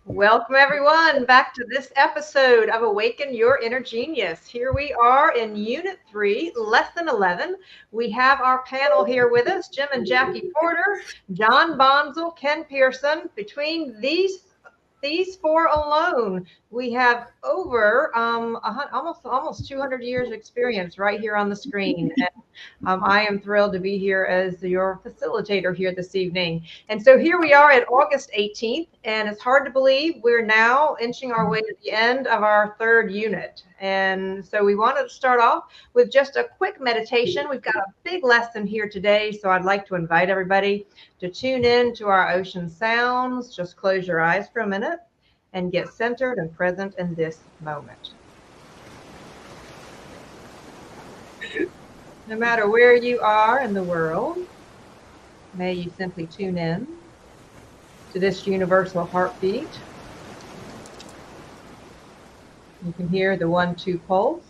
Welcome, everyone, back to this episode of Awaken Your Inner Genius. Here we are in Unit 3, Lesson 11. We have our panel here with us, Jim and Jackie Porter, John Bonzel, Ken Pearson. Between these four alone, we have over almost 200 years of experience right here on the screen. And I am thrilled to be here as your facilitator here this evening. And so here we are at August 18th, and it's hard to believe we're now inching our way to the end of our third unit. And so we wanted to start off with just a quick meditation. We've got a big lesson here today, so I'd like to invite everybody to tune in to our ocean sounds. Just close your eyes for a minute and get centered and present in this moment. No matter where you are in the world, may you simply tune in to this universal heartbeat. You can hear the 1-2 pulse.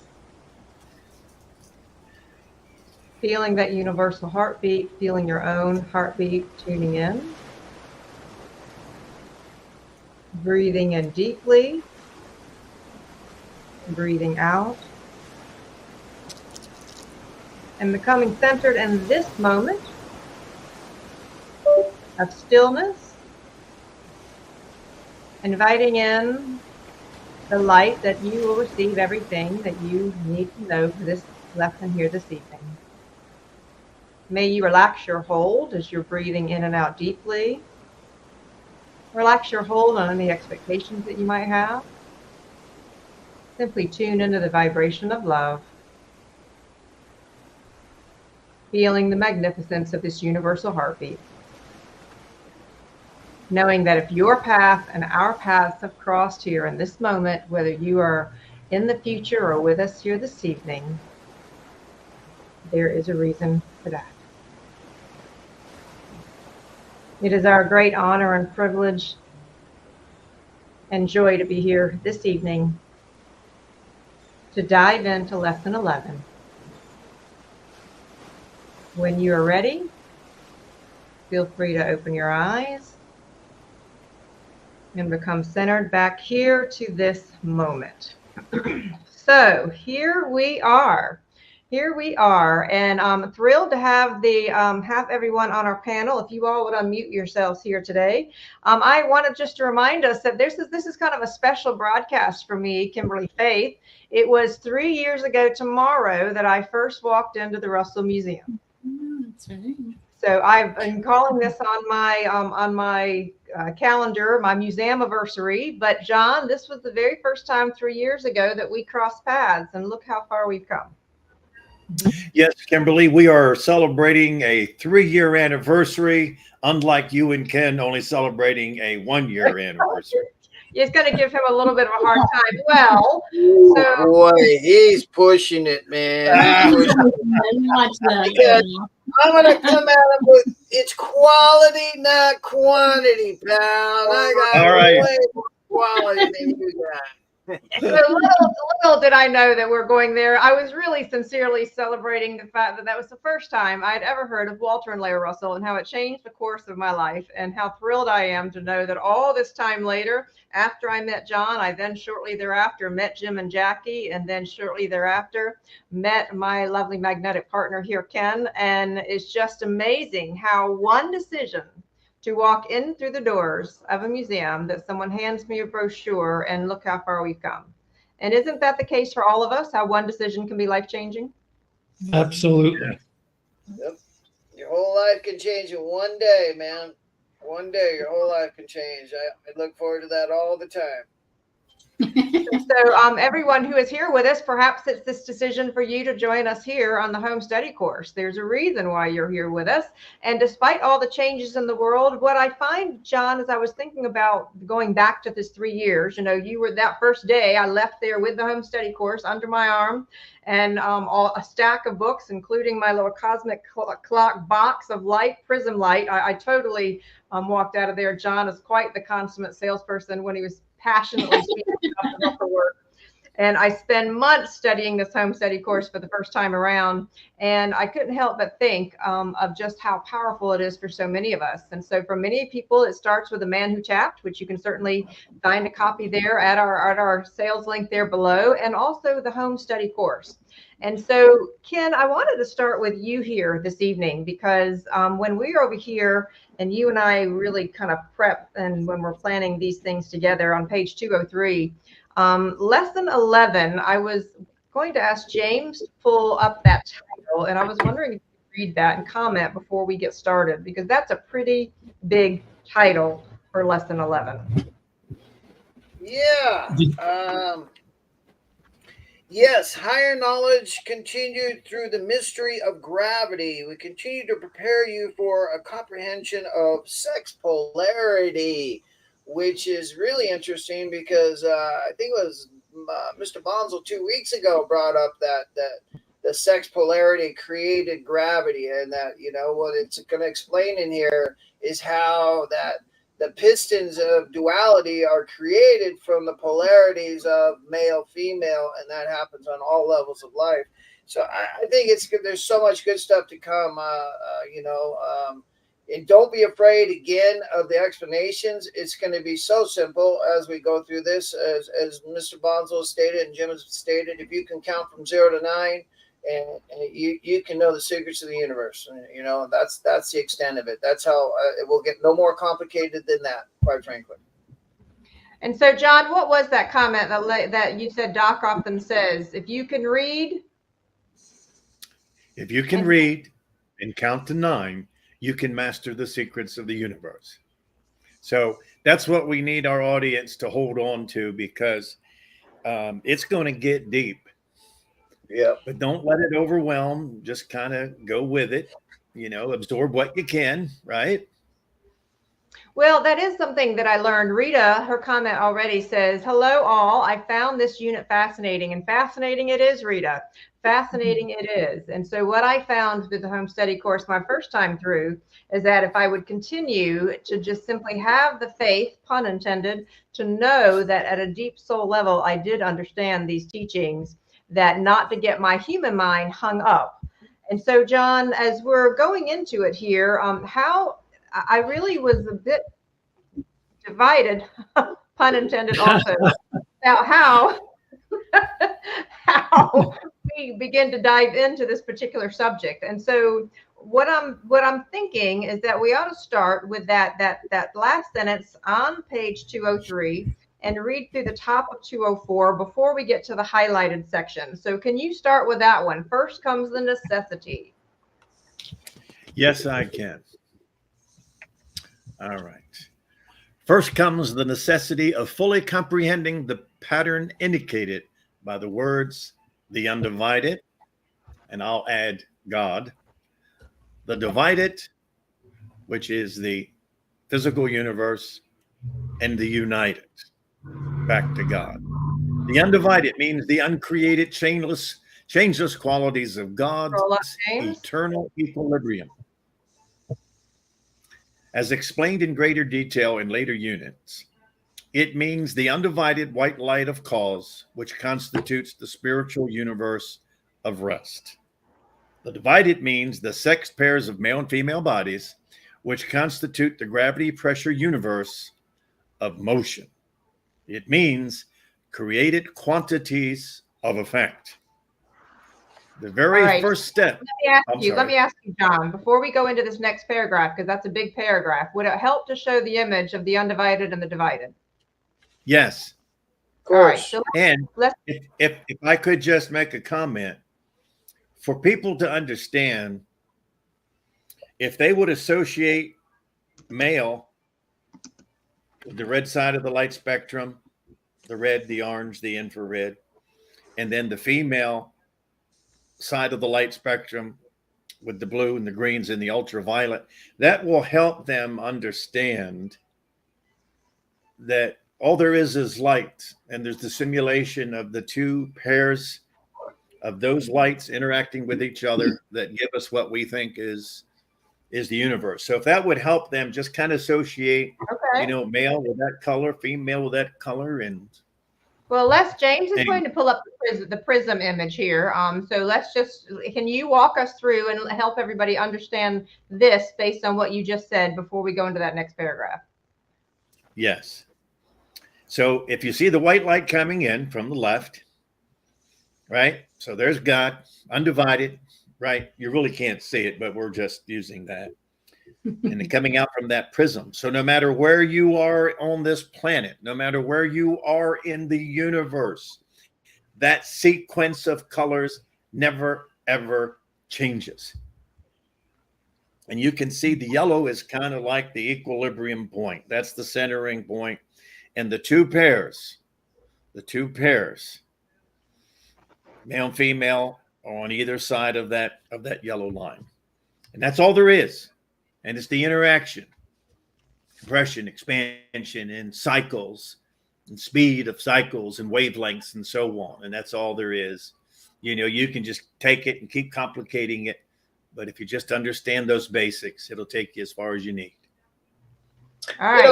Feeling that universal heartbeat, feeling your own heartbeat, tuning in. Breathing in deeply, breathing out, and becoming centered in this moment of stillness, inviting in the light that you will receive everything that you need to know for this lesson here this evening. May you relax your hold as you're breathing in and out deeply. Relax your hold on any expectations that you might have. Simply tune into the vibration of love, feeling the magnificence of this universal heartbeat. Knowing that if your path and our paths have crossed here in this moment, whether you are in the future or with us here this evening, there is a reason for that. It is our great honor and privilege and joy to be here this evening to dive into Lesson 11. When you are ready, feel free to open your eyes and become centered back here to this moment. So here we are. And I'm thrilled to have have everyone on our panel. If you all would unmute yourselves here today. I wanted just to remind us that this is kind of a special broadcast for me, Kimberly Faith. It was 3 years ago tomorrow that I first walked into the Russell Museum. That's right. So I've been calling this on my calendar, my museum anniversary. But John, this was the very first time 3 years ago that we crossed paths, and look how far we've come. Yes, Kimberly, we are celebrating a 3-year anniversary, unlike you and Ken only celebrating a 1-year anniversary. It's going to give him a little bit of a hard time. Well, so boy, he's pushing it, man. He's pushing it. Because I'm going to come at him with it's quality, not quantity, pal. I got way more quality than you got. So little did I know that we're going there. I was really sincerely celebrating the fact that that was the first time I'd ever heard of Walter and Leah Russell and how it changed the course of my life, and how thrilled I am to know that all this time later, after I met John, I then shortly thereafter met Jim and Jackie, and then shortly thereafter met my lovely magnetic partner here, Ken. And it's just amazing how one decision to walk in through the doors of a museum, that someone hands me a brochure, and look how far we've come. And isn't that the case for all of us, how one decision can be life-changing? Absolutely. Yep. Your whole life can change in one day, man. One day, your whole life can change. I look forward to that all the time. So everyone who is here with us, perhaps it's this decision for you to join us here on the home study course. There's a reason why you're here with us. And despite all the changes in the world, what I find, John, as I was thinking about going back to this 3 years, you were that first day I left there with the home study course under my arm, and a stack of books, including my little cosmic clock box of light, prism light. I totally walked out of there. John is quite the consummate salesperson when he was passionately speaking about the work. And I spend months studying this home study course for the first time around. And I couldn't help but think of just how powerful it is for so many of us. And so for many people, it starts with The Man Who Tapped, which you can certainly find a copy there at our sales link there below, and also the home study course. And so, Ken, I wanted to start with you here this evening because when we're over here and you and I really kind of prep and when we're planning these things together on page 203, lesson 11, I was going to ask James to pull up that title, and I was wondering if you could read that and comment before we get started, because that's a pretty big title for lesson 11. Yeah. Yes, higher knowledge continued through the mystery of gravity. We continue to prepare you for a comprehension of sex polarity, which is really interesting because I think it was Mr. Bonzel 2 weeks ago brought up that the sex polarity created gravity, and that, what it's going to explain in here is how that the pistons of duality are created from the polarities of male, female, and that happens on all levels of life. So I think it's good. There's so much good stuff to come, and don't be afraid, again, of the explanations. It's going to be so simple as we go through this, as Mr. Bonzo stated and Jim has stated. If you can count from 0 to 9, and you can know the secrets of the universe. That's the extent of it. That's how it will get no more complicated than that, quite frankly. And so, John, what was that comment that you said Doc often says? If you can read and count to 9, you can master the secrets of the universe. So that's what we need our audience to hold on to, because it's going to get deep. Yeah. But don't let it overwhelm. Just kind of go with it, absorb what you can, right? Well, that is something that I learned. Rita, her comment already says, hello all, I found this unit fascinating. And fascinating it is, Rita. Fascinating it is. And so what I found through the home study course my first time through is that if I would continue to just simply have the faith, pun intended, to know that at a deep soul level, I did understand these teachings, that not to get my human mind hung up. And so, John, as we're going into it here, how I really was a bit divided, pun intended also, about how we begin to dive into this particular subject. And so what I'm thinking is that we ought to start with that last sentence on page 203 and read through the top of 204 before we get to the highlighted section. So can you start with that one? First comes the necessity. Yes, I can. All right. First comes the necessity of fully comprehending the pattern indicated by the words, the undivided, and I'll add God, the divided, which is the physical universe, and the united, back to God. The undivided means the uncreated, changeless qualities of God's eternal equilibrium. As explained in greater detail in later units, it means the undivided white light of cause, which constitutes the spiritual universe of rest. The divided means the sex pairs of male and female bodies, which constitute the gravity pressure universe of motion. It means created quantities of effect. The very first step. Let me ask you, John, before we go into this next paragraph, because that's a big paragraph, would it help to show the image of the undivided and the divided? Yes. Of course. All right, so if I could just make a comment, for people to understand, if they would associate male with the red side of the light spectrum, the red, the orange, the infrared, and then the female side of the light spectrum with the blue and the greens and the ultraviolet, that will help them understand that all there is light, and there's the simulation of the two pairs of those lights interacting with each other that give us what we think is the universe. So if that would help them just kind of associate, male with that color, female with that color, and Well, James is going to pull up the prism image here. So can you walk us through and help everybody understand this based on what you just said before we go into that next paragraph? Yes. So if you see the white light coming in from the left, right? So there's God, undivided, right? You really can't see it, but we're just using that. And then coming out from that prism. So no matter where you are on this planet, no matter where you are in the universe, that sequence of colors never, ever changes. And you can see the yellow is kind of like the equilibrium point. That's the centering point. And the two pairs, male and female, are on either side of that yellow line. And that's all there is. And it's the interaction, compression, expansion, and cycles, and speed of cycles and wavelengths and so on. And that's all there is. You know, you can just take it and keep complicating it. But if you just understand those basics, it'll take you as far as you need. All right.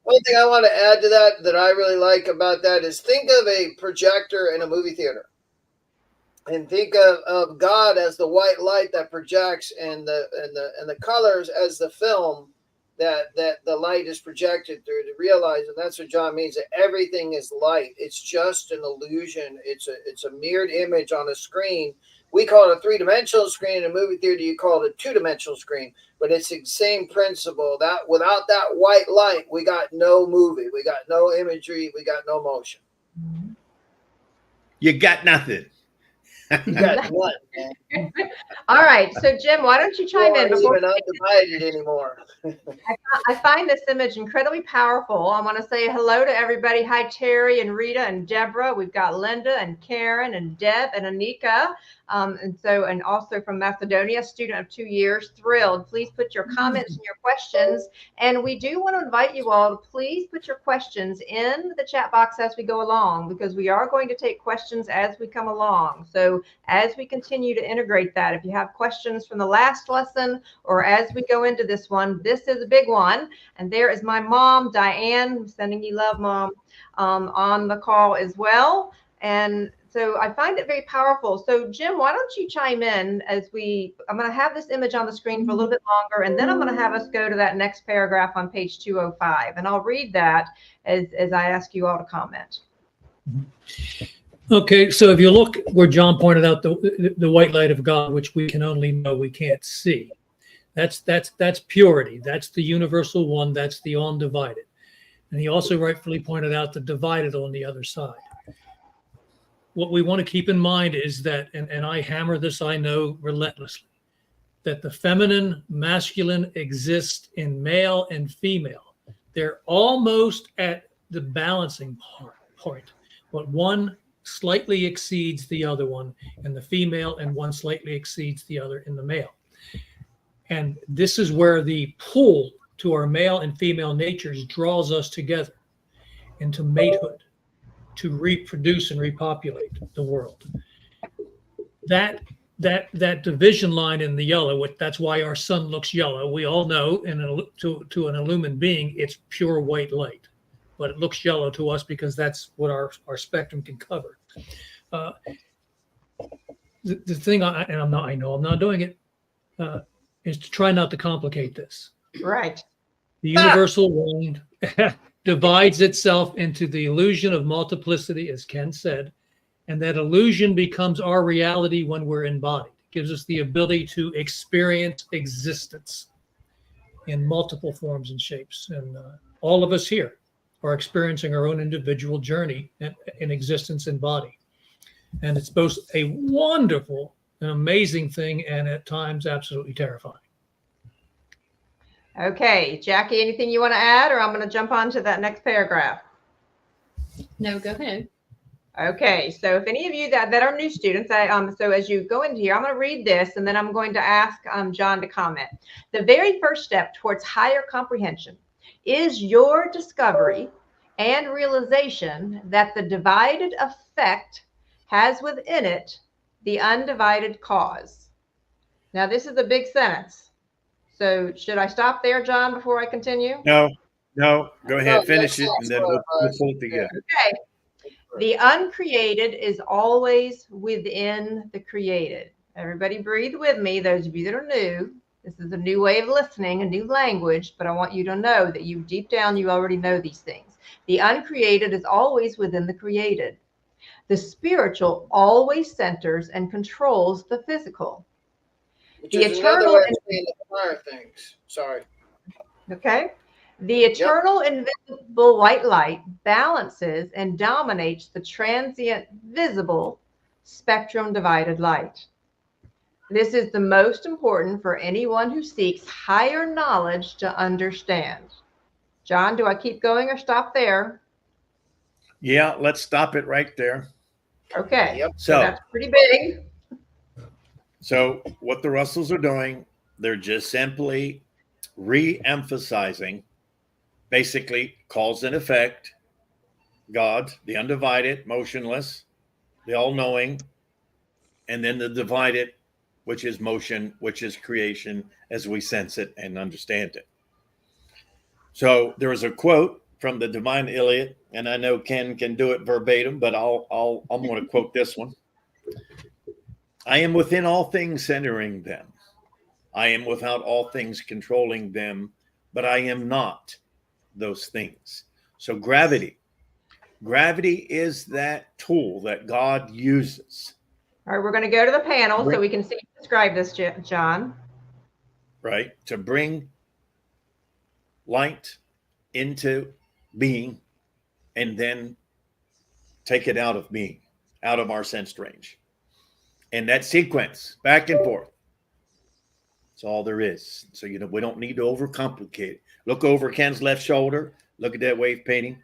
One thing I want to add to that I really like about that is think of a projector in a movie theater. And think of God as the white light that projects, and the colors as the film that the light is projected through, to realize, and that's what John means, that everything is light. It's just an illusion. It's a mirrored image on a screen. We call it a three-dimensional screen. In a movie theater, you call it a two-dimensional screen. But it's the same principle. That without that white light, we got no movie. We got no imagery. We got no motion. You got nothing. You got what, man? All right. So, Jim, why don't you chime in? Before even undivided anymore. I find this image incredibly powerful. I want to say hello to everybody. Hi, Terry and Rita and Deborah. We've got Linda and Karen and Deb and Anika. And also from Macedonia, student of 2 years. Thrilled. Please put your comments and your questions. And we do want to invite you all to please put your questions in the chat box as we go along, because we are going to take questions as we come along. So as we continue to integrate that, if you have questions from the last lesson or as we go into this one, this is a big one. And there is my mom, Diane. I'm sending you love, Mom, on the call as well. And so I find it very powerful. So Jim, why don't you chime in I'm going to have this image on the screen for a little bit longer, and then I'm going to have us go to that next paragraph on page 205. And I'll read that as I ask you all to comment. Okay, so if you look where John pointed out the white light of God, which we can only know, we can't see. That's purity. That's the universal one. That's the undivided. And he also rightfully pointed out the divided on the other side. What we want to keep in mind is that, and I hammer this, I know, relentlessly, that the feminine, masculine exists in male and female. They're almost at the balancing point, but one slightly exceeds the other one in the female, and one slightly exceeds the other in the male. And this is where the pull to our male and female natures draws us together into matehood, to reproduce and repopulate the world. That division line in the yellow, that's why our sun looks yellow. We all know, to an illumined being, it's pure white light, but it looks yellow to us because that's what our spectrum can cover. The thing, I know I'm not doing it, is to try not to complicate this. Right. The universal one divides itself into the illusion of multiplicity, as Ken said, and that illusion becomes our reality when we're embodied. It gives us the ability to experience existence in multiple forms and shapes. And all of us here are experiencing our own individual journey in existence in body. And it's both a wonderful and amazing thing, and at times absolutely terrifying. Okay, Jackie, anything you want to add, or I'm going to jump on to that next paragraph? No, go ahead. Okay, so if any of you that are new students, so as you go into here, I'm going to read this, and then I'm going to ask John to comment. The very first step towards higher comprehension is your discovery and realization that the divided effect has within it the undivided cause. Now, this is a big sentence. So should I stop there, John, before I continue? No, go ahead, finish it, and then we'll pull it together. Okay. The uncreated is always within the created. Everybody breathe with me. Those of you that are new, this is a new way of listening, a new language, but I want you to know that you deep down, you already know these things. The uncreated is always within the created. The spiritual always centers and controls the physical. Which The is another eternal way of saying the fire things. Sorry. Okay. The eternal invisible white light balances and dominates the transient visible spectrum divided light. This is the most important for anyone who seeks higher knowledge to understand. John, do I keep going or stop there? Yeah, let's stop it right there. Okay. Yep. So that's pretty big. So what the Russells are doing, they're just simply re-emphasizing basically cause and effect, God, the undivided, motionless, the all-knowing, and then the divided, which is motion, which is creation as we sense it and understand it. So there is a quote from the Divine Iliad, and I know Ken can do it verbatim, but I'm going to quote this one. I am within all things centering them. I am without all things controlling them, but I am not those things. So gravity is that tool that God uses. All right, we're going to go to the panel so we can see you describe this, John. Right, to bring light into being and then take it out of being, out of our sense range. And that sequence, back and forth. That's all there is. So, we don't need to overcomplicate it. Look over Ken's left shoulder. Look at that wave painting.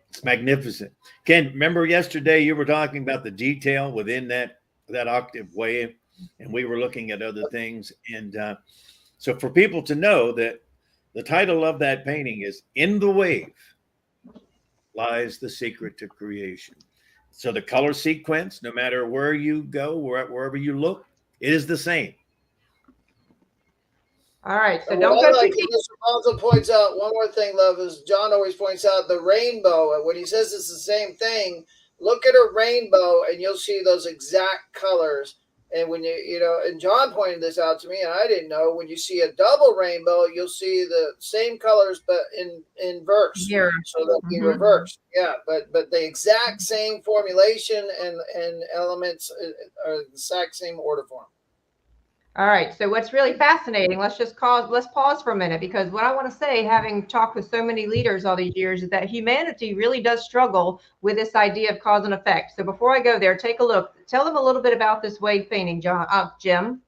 It's magnificent. Ken, remember yesterday you were talking about the detail within that octave wave, and we were looking at other things. And so for people to know that the title of that painting is In the Wave Lies the Secret to Creation. So the color sequence, no matter where you go, wherever you look, it is the same. All right, so And don't what go I like, too deep. Mr. also points out one more thing, love, is John always points out the rainbow. And when he says it's the same thing, look at a rainbow and you'll see those exact colors. And when and John pointed this out to me, and I didn't know, when you see a double rainbow, you'll see the same colors, but in verse. Here. So they'll be reversed. Yeah, but the exact same formulation and elements are the exact same order form. All right. So what's really fascinating, let's pause for a minute, because what I want to say, having talked with so many leaders all these years, is that humanity really does struggle with this idea of cause and effect. So before I go there, take a look. Tell them a little bit about this wave painting, Jim.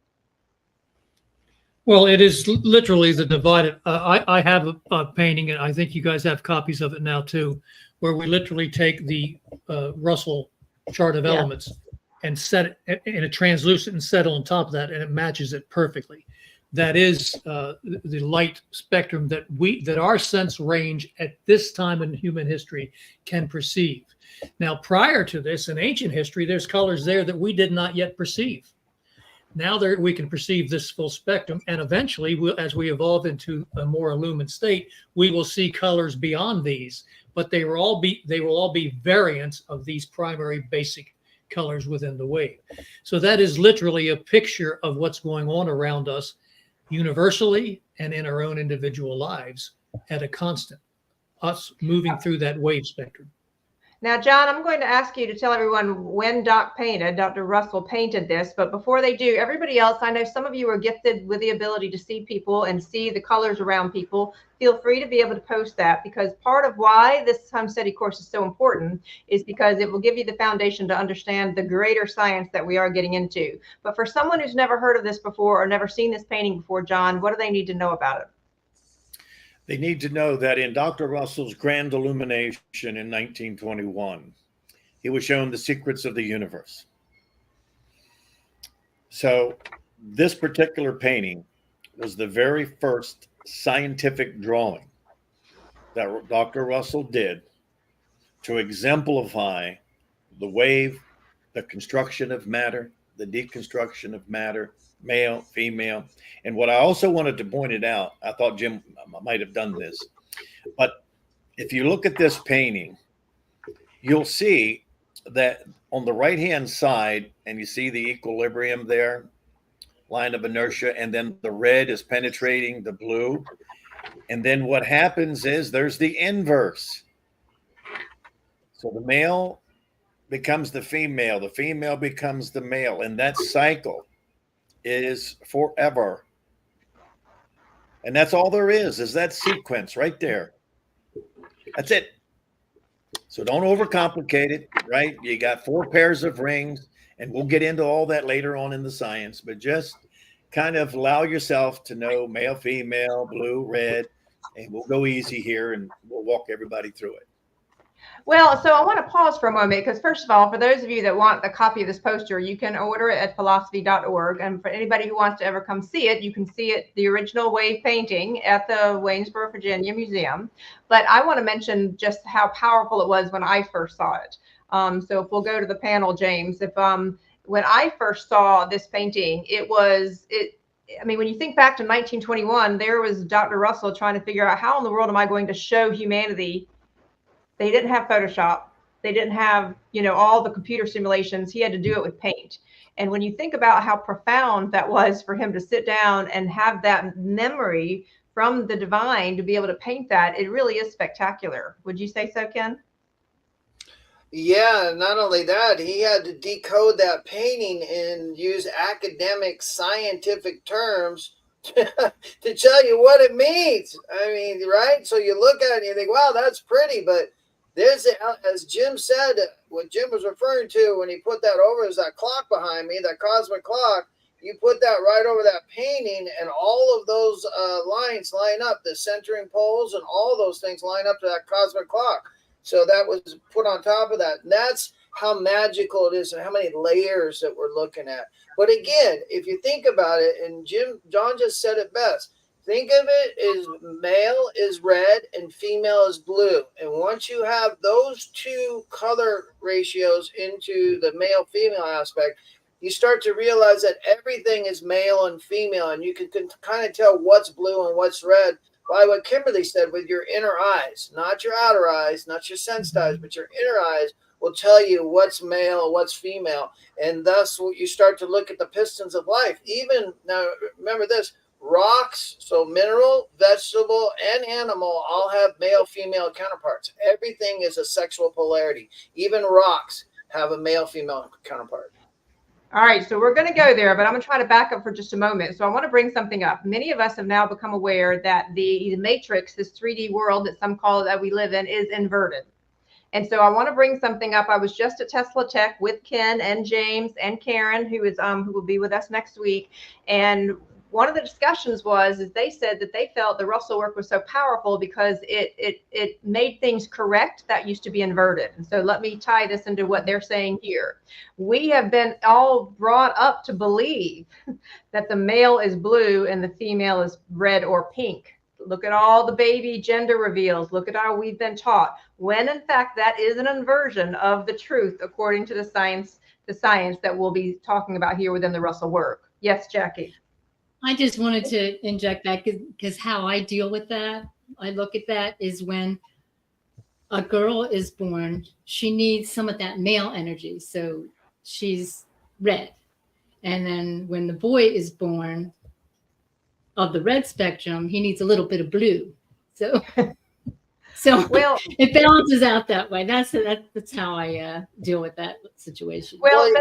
Well, it is literally the divided. I have a painting, and I think you guys have copies of it now too, where we literally take the Russell chart of elements and set it in a translucent and set on top of that, and it matches it perfectly. That is the light spectrum that our sense range at this time in human history can perceive. Now, prior to this, in ancient history, there's colors there that we did not yet perceive. Now we can perceive this full spectrum, and eventually, as we evolve into a more illumined state, we will see colors beyond these. But they will all be variants of these primary basic colors within the wave. So that is literally a picture of what's going on around us universally and in our own individual lives at a constant, us moving through that wave spectrum. Now, John, I'm going to ask you to tell everyone when Dr. Russell painted this, but before they do, everybody else, I know some of you are gifted with the ability to see people and see the colors around people. Feel free to be able to post that, because part of why this home study course is so important is because it will give you the foundation to understand the greater science that we are getting into. But for someone who's never heard of this before or never seen this painting before, John, what do they need to know about it? They need to know that in Dr. Russell's grand illumination in 1921, he was shown the secrets of the universe. So this particular painting was the very first scientific drawing that Dr. Russell did to exemplify the wave, the construction of matter, the deconstruction of matter, male, female. And what I also wanted to point it out, I thought Jim might have done this, but if you look at this painting, you'll see that on the right-hand side, and you see the equilibrium there, line of inertia, and then the red is penetrating the blue. And then what happens is there's the inverse. So the male becomes the female becomes the male, and that cycle is forever. And that's all there is that sequence right there. That's it. So don't overcomplicate it, right? You got 4 pairs of rings, and we'll get into all that later on in the science, but just kind of allow yourself to know male, female, blue, red, and we'll go easy here and we'll walk everybody through it. Well, so I want to pause for a moment because, first of all, for those of you that want a copy of this poster, you can order it at philosophy.org. And for anybody who wants to ever come see it, you can see it, the original wave painting, at the Waynesboro, Virginia Museum. But I want to mention just how powerful it was when I first saw it. So if we'll go to the panel, James, when I first saw this painting, I mean, when you think back to 1921, there was Dr. Russell trying to figure out how in the world am I going to show humanity. They didn't have Photoshop. They didn't have, all the computer simulations. He had to do it with paint. And when you think about how profound that was for him to sit down and have that memory from the divine to be able to paint that, it really is spectacular. Would you say so, Ken? Yeah, not only that, he had to decode that painting and use academic scientific terms to tell you what it means. I mean, right? So you look at it and you think, wow, that's pretty, but there's, as Jim said, what Jim was referring to when he put that over is that clock behind me, that cosmic clock. You put that right over that painting, and all of those lines line up, the centering poles and all those things line up to that cosmic clock. So that was put on top of that. And that's how magical it is and how many layers that we're looking at. But again, if you think about it, and John just said it best, think of it as male is red and female is blue. And once you have those 2 color ratios into the male-female aspect, you start to realize that everything is male and female, and you can kind of tell what's blue and what's red by what Kimberly said with your inner eyes, not your outer eyes, not your sensed eyes, but your inner eyes will tell you what's male, what's female. And thus you start to look at the pistons of life. Even now, remember this, rocks, so mineral, vegetable, and animal all have male, female counterparts. Everything is a sexual polarity. Even rocks have a male, female counterpart. All right, so we're going to go there, but I'm going to try to back up for just a moment. So I want to bring something up. Many of us have now become aware that the matrix, this 3D world that some call it that we live in, is inverted. And so I want to bring something up. I was just at Tesla Tech with Ken and James and Karen, who will be with us next week. And one of the discussions is they said that they felt the Russell work was so powerful because it made things correct that used to be inverted. And so let me tie this into what they're saying here. We have been all brought up to believe that the male is blue and the female is red or pink. Look at all the baby gender reveals. Look at how we've been taught, when in fact that is an inversion of the truth according to the science that we'll be talking about here within the Russell work. Yes, Jackie. I just wanted to inject that because how I deal with that, I look at that is when a girl is born, she needs some of that male energy. So she's red. And then when the boy is born of the red spectrum, he needs a little bit of blue. So well, it balances out that way. That's how I deal with that situation. Well,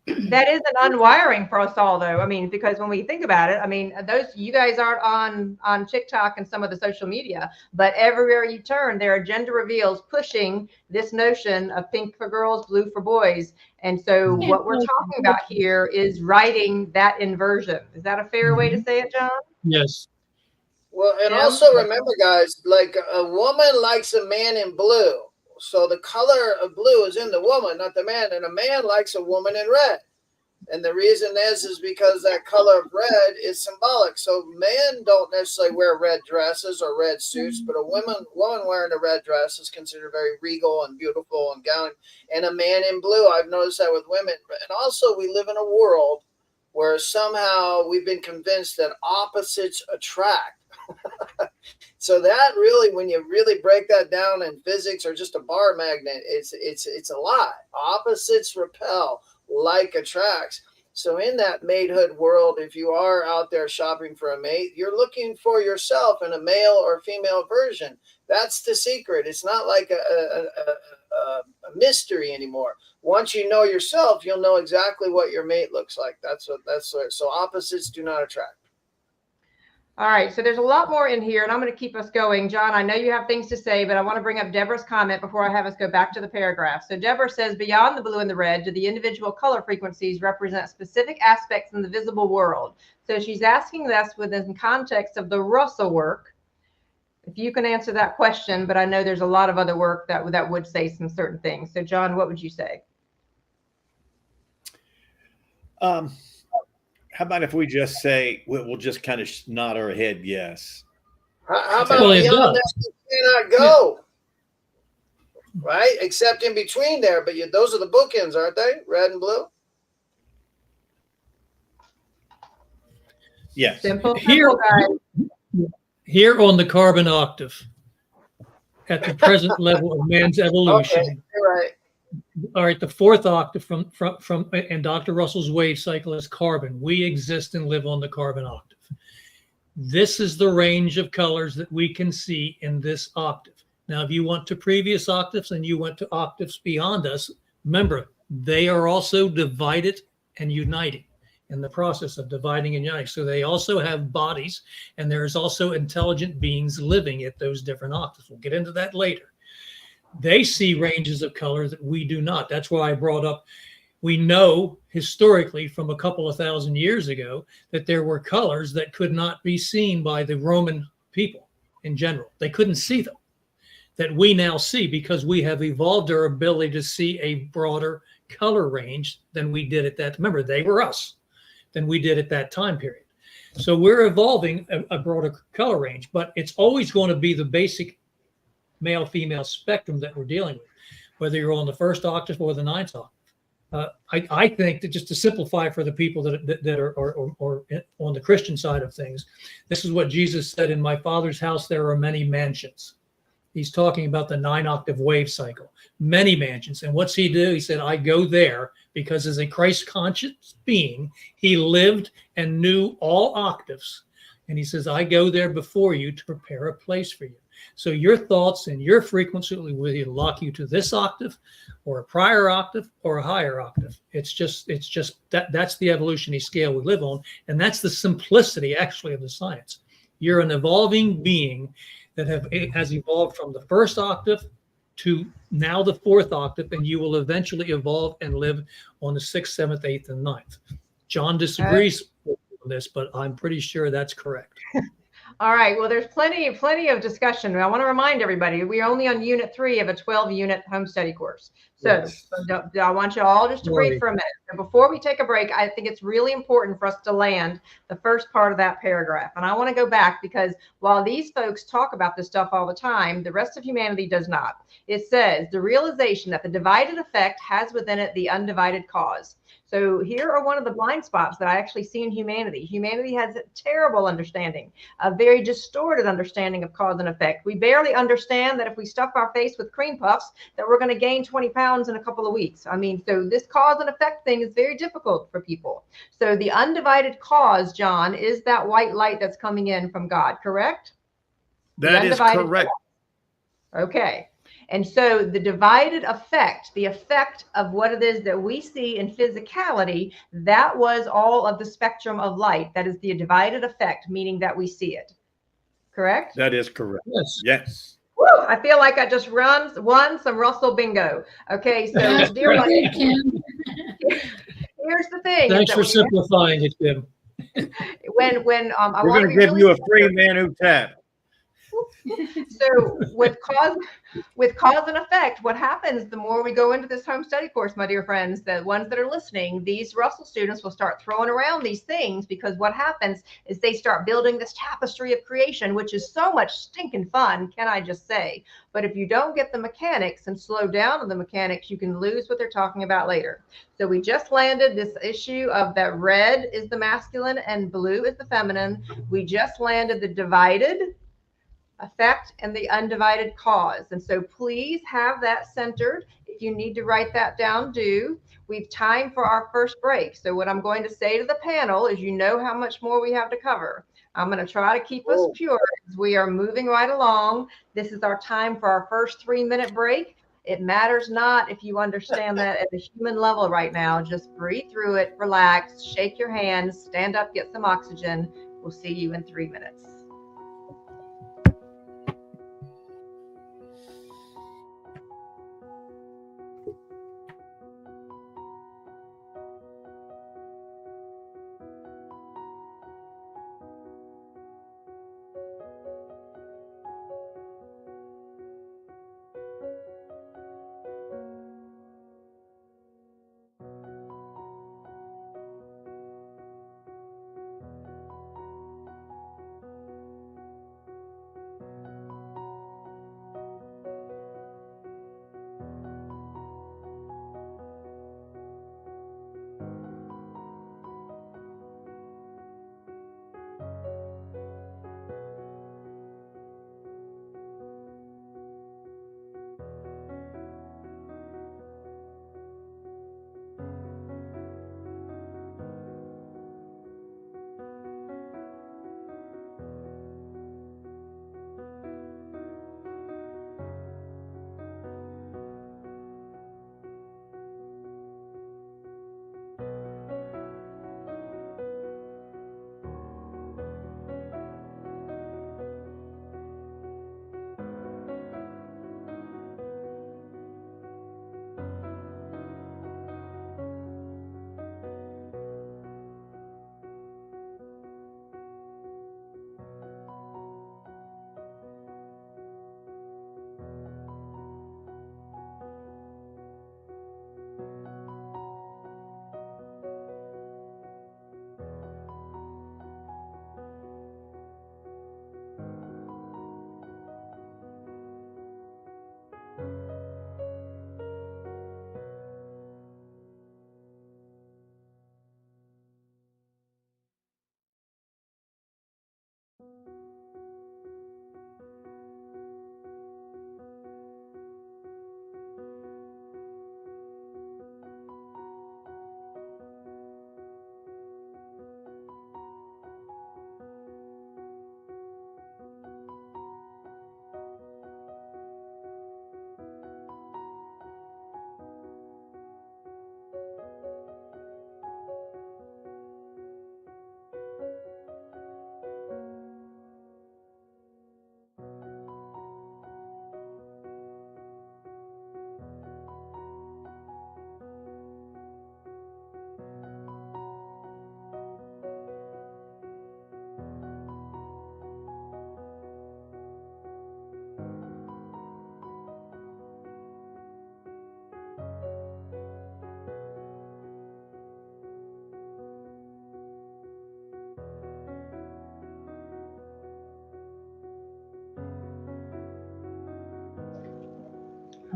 that is an unwiring for us all, though. I mean, because when we think about it, I mean, you guys aren't on TikTok and some of the social media, but everywhere you turn, there are gender reveals pushing this notion of pink for girls, blue for boys. And so what we're talking about here is righting that inversion. Is that a fair way to say it, John? Yes. Well, and also remember, guys, like a woman likes a man in blue. So the color of blue is in the woman, not the man. And a man likes a woman in red. And the reason is because that color of red is symbolic. So men don't necessarily wear red dresses or red suits, but a woman wearing a red dress is considered very regal and beautiful and gown. And a man in blue, I've noticed that with women. And also we live in a world where somehow we've been convinced that opposites attract. So that really, when you really break that down in physics or just a bar magnet, it's a lie. Opposites repel, like attracts. So in that matehood world, if you are out there shopping for a mate, you're looking for yourself in a male or female version. That's the secret. It's not like a mystery anymore. Once you know yourself, you'll know exactly what your mate looks like. That's what. So opposites do not attract. All right, so there's a lot more in here, and I'm going to keep us going. John, I know you have things to say, but I want to bring up Deborah's comment before I have us go back to the paragraph. So Deborah says, beyond the blue and the red, do the individual color frequencies represent specific aspects in the visible world? So she's asking this within context of the Russell work. If you can answer that question, but I know there's a lot of other work that would say some certain things. So John, what would you say? How about if we just say, we'll just kind of nod our head yes? How about beyond that you cannot go? Right? Except in between there, but those are the bookends, aren't they? Red and blue? Yes. Simple, Here, here on the carbon octave, at the present level of man's evolution. Okay, you're right. All right, the fourth octave from and Dr. Russell's wave cycle is carbon. We exist and live on the carbon octave. This is the range of colors that we can see in this octave. Now, if you went to previous octaves and you went to octaves beyond us, remember, they are also divided and uniting in the process of dividing and uniting. So they also have bodies, and there's also intelligent beings living at those different octaves. We'll get into that later. They see ranges of color that we do not. That's why I brought up, we know historically from a couple of thousand years ago that there were colors that could not be seen by the Roman people in general. They couldn't see them, that we now see because we have evolved our ability to see a broader color range than we did at that. Remember, they were us, than we did at that time period. So we're evolving a broader color range, but it's always going to be the basic male-female spectrum that we're dealing with, whether you're on the first octave or the ninth octave. I think that, just to simplify for the people that are on the Christian side of things, this is what Jesus said, in my Father's house there are many mansions. He's talking about the 9-octave wave cycle, many mansions. And what's he do? He said, I go there because as a Christ-conscious being, he lived and knew all octaves. And he says, I go there before you to prepare a place for you. So your thoughts and your frequency will either lock you to this octave or a prior octave or a higher octave. It's just that's the evolutionary scale we live on. And that's the simplicity actually of the science. You're an evolving being that has evolved from the first octave to now the fourth octave, and you will eventually evolve and live on the 6th, 7th, 8th, and 9th. John disagrees with this, but I'm pretty sure that's correct. All right. Well, there's plenty of discussion. I want to remind everybody, we're only on unit 3 of a 12-unit home study course. So Yes. I want you all just to breathe for a minute. And before we take a break, I think it's really important for us to land the first part of that paragraph. And I want to go back because while these folks talk about this stuff all the time, the rest of humanity does not. It says the realization that the divided effect has within it the undivided cause. So here are one of the blind spots that I actually see in humanity. Humanity has a terrible understanding, a very distorted understanding of cause and effect. We barely understand that if we stuff our face with cream puffs, that we're going to gain 20 pounds in a couple of weeks. I mean, so this cause and effect thing is very difficult for people. So the undivided cause, John, is that white light that's coming in from God, correct? That is correct. Okay. And so the divided effect, the effect of what it is that we see in physicality, that was all of the spectrum of light. That is the divided effect, meaning that we see it. Correct? That is correct. Yes. Yes. Woo, I feel like I just won some Russell bingo. Okay, so dear one, here's the thing. Thanks for simplifying it, Jim. When we're going to give you a free Manu tap. So with cause and effect, what happens the more we go into this home study course, my dear friends, the ones that are listening, these Russell students will start throwing around these things, because what happens is they start building this tapestry of creation, which is so much stinking fun, can I just say? But if you don't get the mechanics and slow down on the mechanics, you can lose what they're talking about later. So we just landed this issue of that red is the masculine and blue is the feminine. We just landed the divided effect, and the undivided cause. And so please have that centered. If you need to write that down, do. We've timed for our first break. So what I'm going to say to the panel is, you know how much more we have to cover. I'm going to try to keep us pure as we are moving right along. This is our time for our first 3-minute break. It matters not if you understand that at a human level right now. Just breathe through it, relax, shake your hands, stand up, get some oxygen. We'll see you in 3 minutes.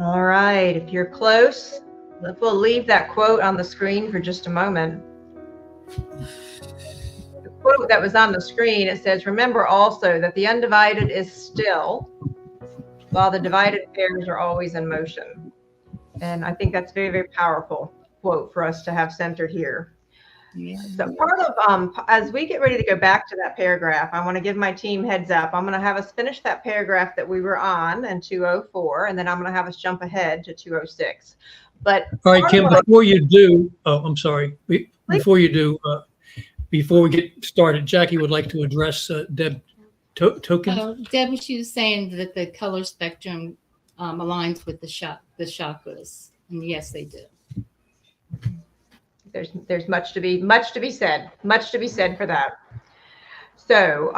All right, if you're close, we'll leave that quote on the screen for just a moment. The quote that was on the screen, it says, "Remember also that the undivided is still, while the divided pairs are always in motion." And I think that's very, very powerful quote for us to have centered here. Yeah. So part of, as we get ready to go back to that paragraph, I want to give my team heads up. I'm going to have us finish that paragraph that we were on in 204, and then I'm going to have us jump ahead to 206. But all right, Kim, before you do, oh, I'm sorry. Before you do, before we get started, Jackie would like to address Deb Token. Deb, she was saying that the color spectrum aligns with the chakras, and yes, they do. There's much to be said for that. So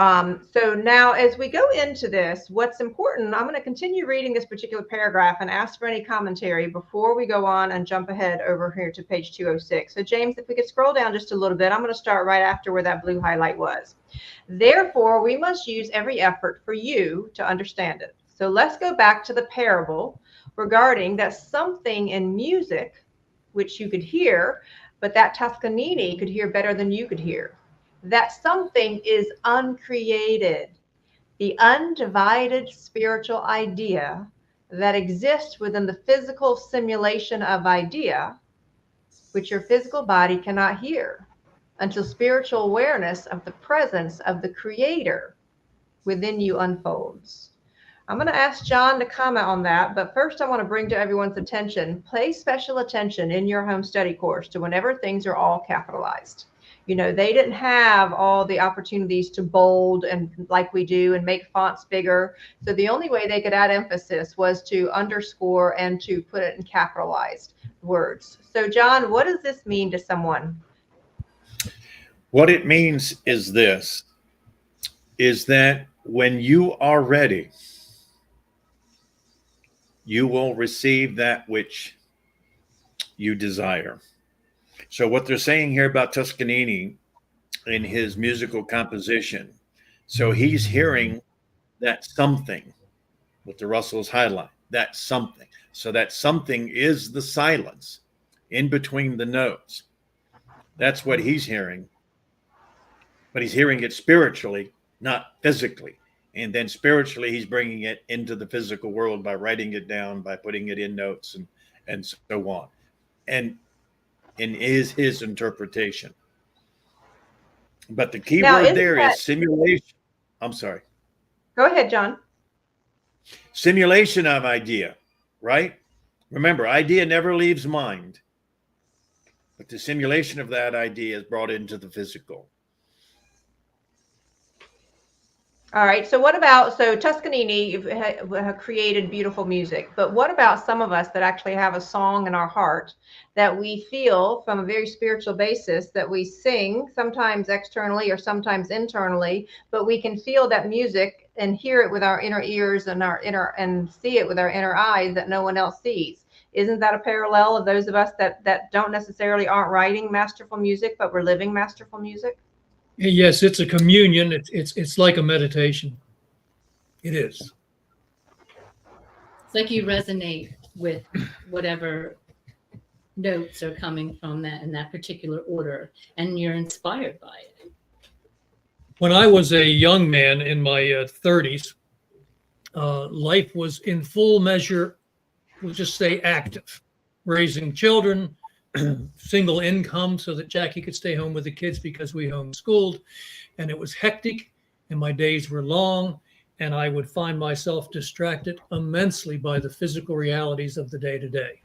so now as we go into this, what's important, I'm going to continue reading this particular paragraph and ask for any commentary before we go on and jump ahead over here to page 206. So James, if we could scroll down just a little bit, I'm going to start right after where that blue highlight was. Therefore, we must use every effort for you to understand it. So let's go back to the parable regarding that something in music, which you could hear, but that Toscanini could hear better than you could hear. That something is uncreated. the undivided spiritual idea that exists within the physical simulation of idea, which your physical body cannot hear until spiritual awareness of the presence of the Creator within you unfolds. I'm going to ask John to comment on that, but first I want to bring to everyone's attention, pay special attention in your home study course to whenever things are all capitalized. You know, they didn't have all the opportunities to bold and like we do and make fonts bigger. So the only way they could add emphasis was to underscore and to put it in capitalized words. So John, what does this mean to someone? What it means is this, is that when you are ready, you will receive that which you desire. So what they're saying here about Toscanini in his musical composition, so he's hearing that something, what the Russells highlight, that something. So that something is the silence in between the notes. That's what he's hearing. But he's hearing it spiritually, not physically. And then spiritually, he's bringing it into the physical world by writing it down, by putting it in notes and so on. And is his interpretation. But the key word there is simulation. I'm sorry. Go ahead, John. Simulation of idea, right? Remember, idea never leaves mind. But the simulation of that idea is brought into the physical. All right. So what about, so Toscanini created beautiful music, but what about some of us that actually have a song in our heart that we feel from a very spiritual basis that we sing, sometimes externally or sometimes internally, but we can feel that music and hear it with our inner ears and and see it with our inner eyes that no one else sees. Isn't that a parallel of those of us that don't necessarily aren't writing masterful music, but we're living masterful music? Yes, it's a communion. It's like a meditation. It is. It's like you resonate with whatever notes are coming from that in that particular order, and you're inspired by it. When I was a young man in my 30s, life was in full measure, we'll just say active, raising children, single income so that Jackie could stay home with the kids because we homeschooled, and it was hectic and my days were long, and I would find myself distracted immensely by the physical realities of the day-to-day.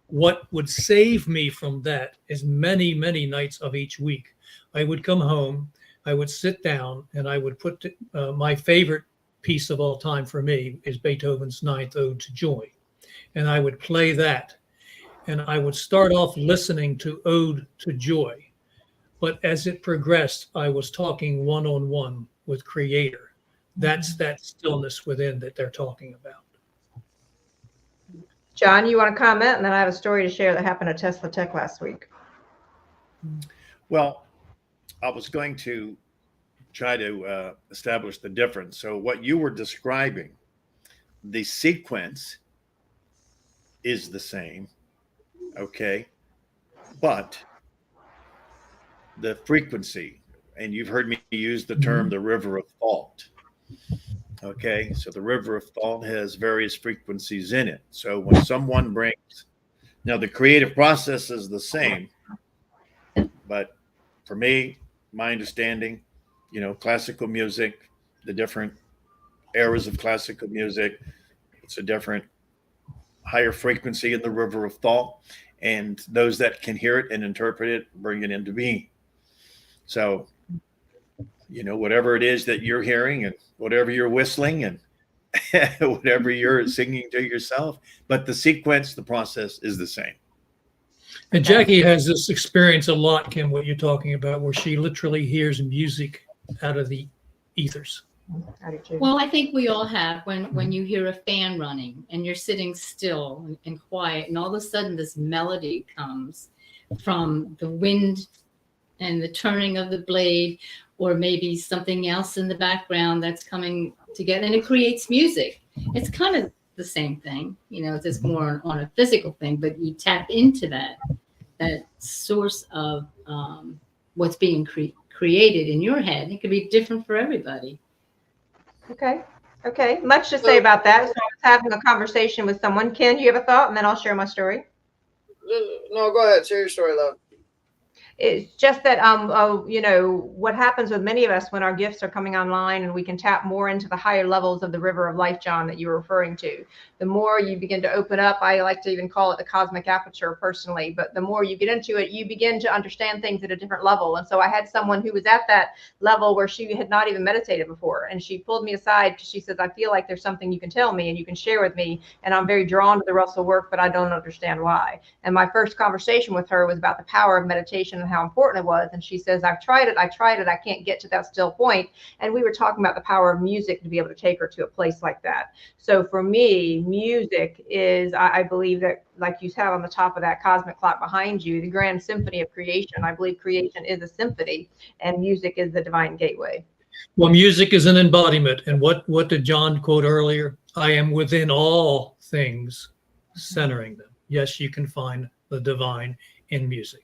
What would save me from that is many, many nights of each week. I would come home, I would sit down, and I would put my favorite piece of all time for me is Beethoven's Ninth Ode to Joy, and I would play that. And I would start off listening to Ode to Joy. But as it progressed, I was talking one-on-one with Creator. That's that stillness within that they're talking about. John, you want to comment? And then I have a story to share that happened at Tesla Tech last week. Well, I was going to try to establish the difference. So what you were describing, the sequence is the same. Okay, but the frequency, and you've heard me use the term the river of thought. Okay, so the river of thought has various frequencies in it. So when someone brings, now the creative process is the same, but for me, my understanding, classical music, the different eras of classical music, it's a different higher frequency in the river of thought, and those that can hear it and interpret it bring it into being. So whatever it is that you're hearing and whatever you're whistling and whatever you're singing to yourself, but the sequence, the process is the same. And Jackie has this experience a lot, Kim, what you're talking about, where she literally hears music out of the ethers. Well, I think we all have when you hear a fan running and you're sitting still and quiet, and all of a sudden this melody comes from the wind and the turning of the blade, or maybe something else in the background that's coming together, and it creates music. It's kind of the same thing, it's just more on a physical thing, but you tap into that source of what's being created in your head. It could be different for everybody. Okay. Okay. Much to say about that. So I was having a conversation with someone. Ken, you have a thought, and then I'll share my story. No, go ahead. Share your story, love. It's just that what happens with many of us when our gifts are coming online and we can tap more into the higher levels of the river of life, John, that you were referring to. The more you begin to open up, I like to even call it the cosmic aperture personally, but the more you get into it, you begin to understand things at a different level. And so I had someone who was at that level where she had not even meditated before, and she pulled me aside because she says, I feel like there's something you can tell me and you can share with me, and I'm very drawn to the Russell work, but I don't understand why. And my first conversation with her was about the power of meditation and how important it was. And she says, I tried it, I can't get to that still point. And we were talking about the power of music to be able to take her to a place like that. So for me, music is, I believe that, like you have on the top of that cosmic clock behind you, the grand symphony of creation. I believe creation is a symphony, and music is the divine gateway. Well, music is an embodiment. And what did John quote earlier? I am within all things, centering them. Yes, you can find the divine in music.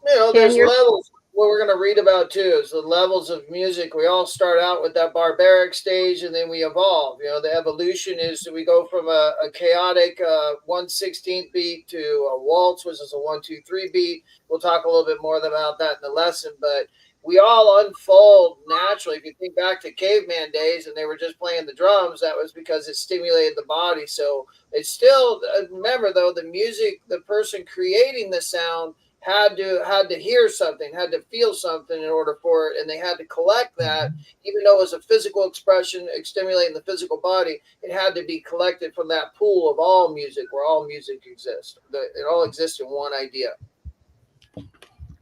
You know, there's levels. What we're going to read about too is the levels of music. We all start out with that barbaric stage, and then we evolve. You know, the evolution is that we go from a chaotic 1/16 beat to a waltz, which is a 1-2-3 beat. We'll talk a little bit more about that in the lesson, but we all unfold naturally. If you think back to caveman days and they were just playing the drums, that was because it stimulated the body. So it's still, remember though, the music, the person creating the sound had to hear something, had to feel something in order for it, and they had to collect that. Even though it was a physical expression stimulating the physical body, it had to be collected from that pool of all music, where all music exists. It all exists in one idea.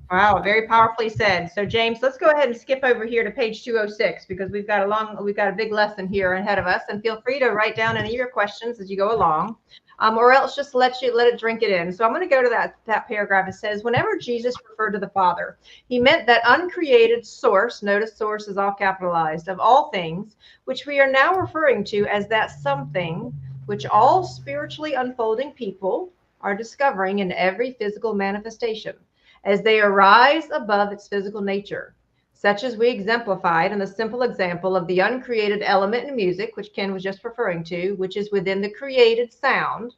Wow, very powerfully said. So James, let's go ahead and skip over here to page 206, because we've got a big lesson here ahead of us, and feel free to write down any of your questions as you go along, or else just let it drink it in. So I'm going to go to that paragraph. It says, whenever Jesus referred to the Father, he meant that uncreated source, notice source is all capitalized, of all things, which we are now referring to as that something which all spiritually unfolding people are discovering in every physical manifestation, as they arise above its physical nature, such as we exemplified in the simple example of the uncreated element in music, which Ken was just referring to, which is within the created sound,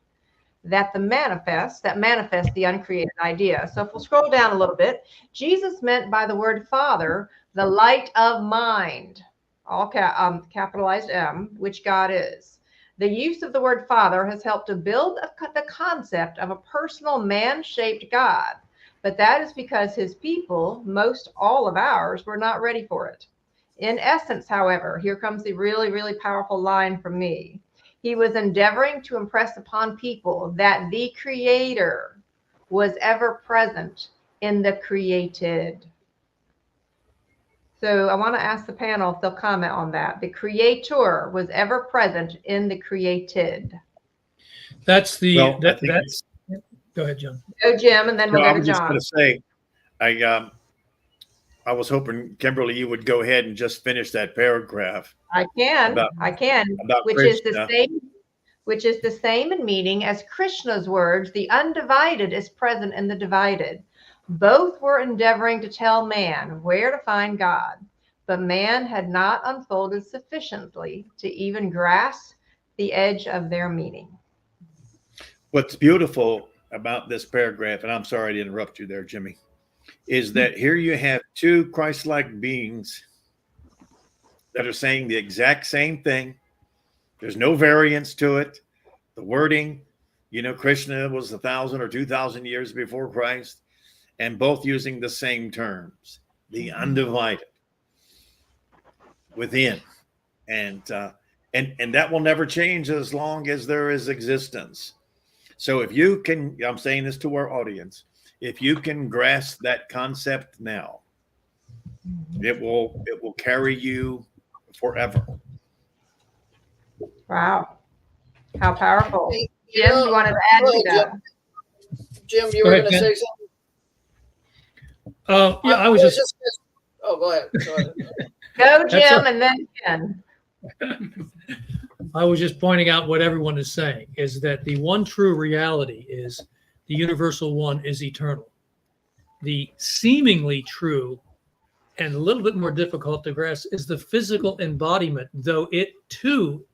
that manifests the uncreated idea. So if we'll scroll down a little bit, Jesus meant by the word Father, the light of mind, all capitalized M, which God is. The use of the word Father has helped to build the concept of a personal man-shaped God. But that is because his people, most all of ours, were not ready for it. In essence, however, here comes the really, really powerful line from me. He was endeavoring to impress upon people that the Creator was ever present in the created. So I want to ask the panel if they'll comment on that. The Creator was ever present in the created. That's the, Well, that's, go ahead, John. Go, Jim, and then we'll go to John. I was just going to say, I was hoping, Kimberly, you would go ahead and just finish that paragraph. I can, which is the same in meaning as Krishna's words, the undivided is present in the divided. Both were endeavoring to tell man where to find God, but man had not unfolded sufficiently to even grasp the edge of their meaning. What's beautiful about this paragraph, and I'm sorry to interrupt you there, Jimmy, is that here you have two Christ-like beings that are saying the exact same thing. There's no variance to it. The wording, Krishna was 1,000 or 2,000 years before Christ, and both using the same terms, the undivided, within, and that will never change as long as there is existence. So if you can, I'm saying this to our audience, if you can grasp that concept now, it will carry you forever. Wow. How powerful. Jim, you wanted to add to that? Jim, you were going to say something? Yeah, I was just. Oh, go ahead. Go, Jim, and then Ken. I was just pointing out what everyone is saying, is that the one true reality is the universal one is eternal. The seemingly true and a little bit more difficult to grasp, is the physical embodiment, though it too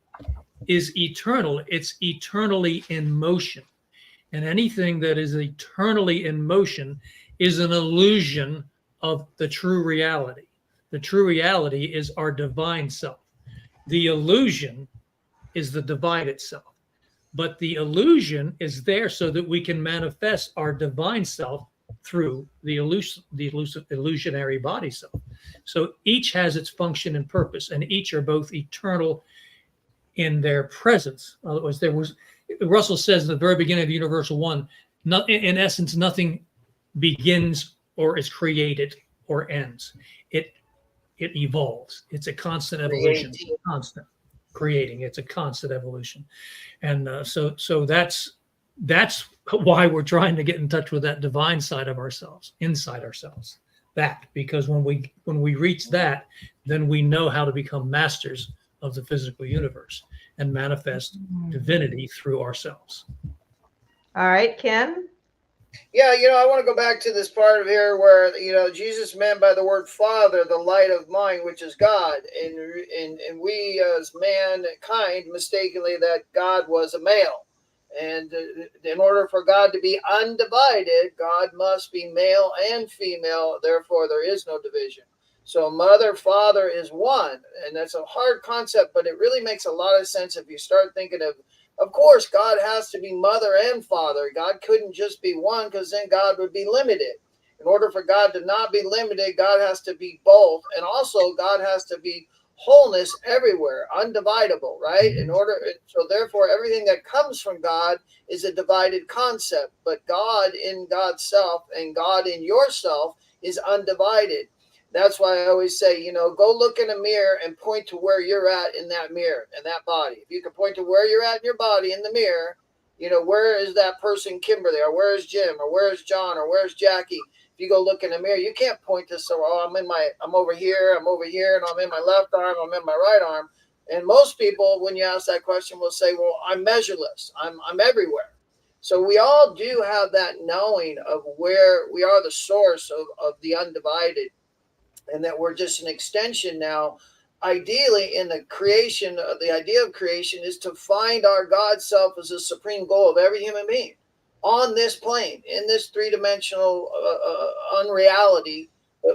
is eternal. It's eternally in motion. And anything that is eternally in motion is an illusion of the true reality. The true reality is our divine self. The illusion is the divided self. But the illusion is there so that we can manifest our divine self through the illusionary body self. So each has its function and purpose, and each are both eternal in their presence. Otherwise, Russell says at the very beginning of Universal One, in essence, nothing begins or is created or ends. It evolves. It's a constant evolution. Constant creating. It's a constant evolution, and so that's why we're trying to get in touch with that divine side of ourselves, inside ourselves. Because when we reach that, then we know how to become masters of the physical universe and manifest divinity through ourselves. All right, Ken. Yeah, I want to go back to this part of here where, Jesus meant by the word Father, the light of mind, which is God. And we as mankind mistakenly that God was a male. And in order for God to be undivided, God must be male and female. Therefore, there is no division. So mother, father is one. And that's a hard concept, but it really makes a lot of sense if you start thinking of course, God has to be mother and father. God couldn't just be one, because then God would be limited. In order for God to not be limited, God has to be both. And also God has to be wholeness everywhere, undividable, right? So therefore, everything that comes from God is a divided concept. But God in God's self and God in yourself is undivided. That's why I always say, go look in a mirror and point to where you're at in that mirror, in that body. If you can point to where you're at in your body in the mirror, where is that person, Kimberly, or where is Jim, or where is John, or where's Jackie? If you go look in the mirror, you can't point to, I'm over here, and I'm in my left arm, I'm in my right arm. And most people, when you ask that question, will say, well, I'm measureless. I'm everywhere. So we all do have that knowing of where we are the source of the undivided, and that we're just an extension now. Ideally, in the creation, the idea of creation is to find our God self as a supreme goal of every human being on this plane, in this three-dimensional unreality,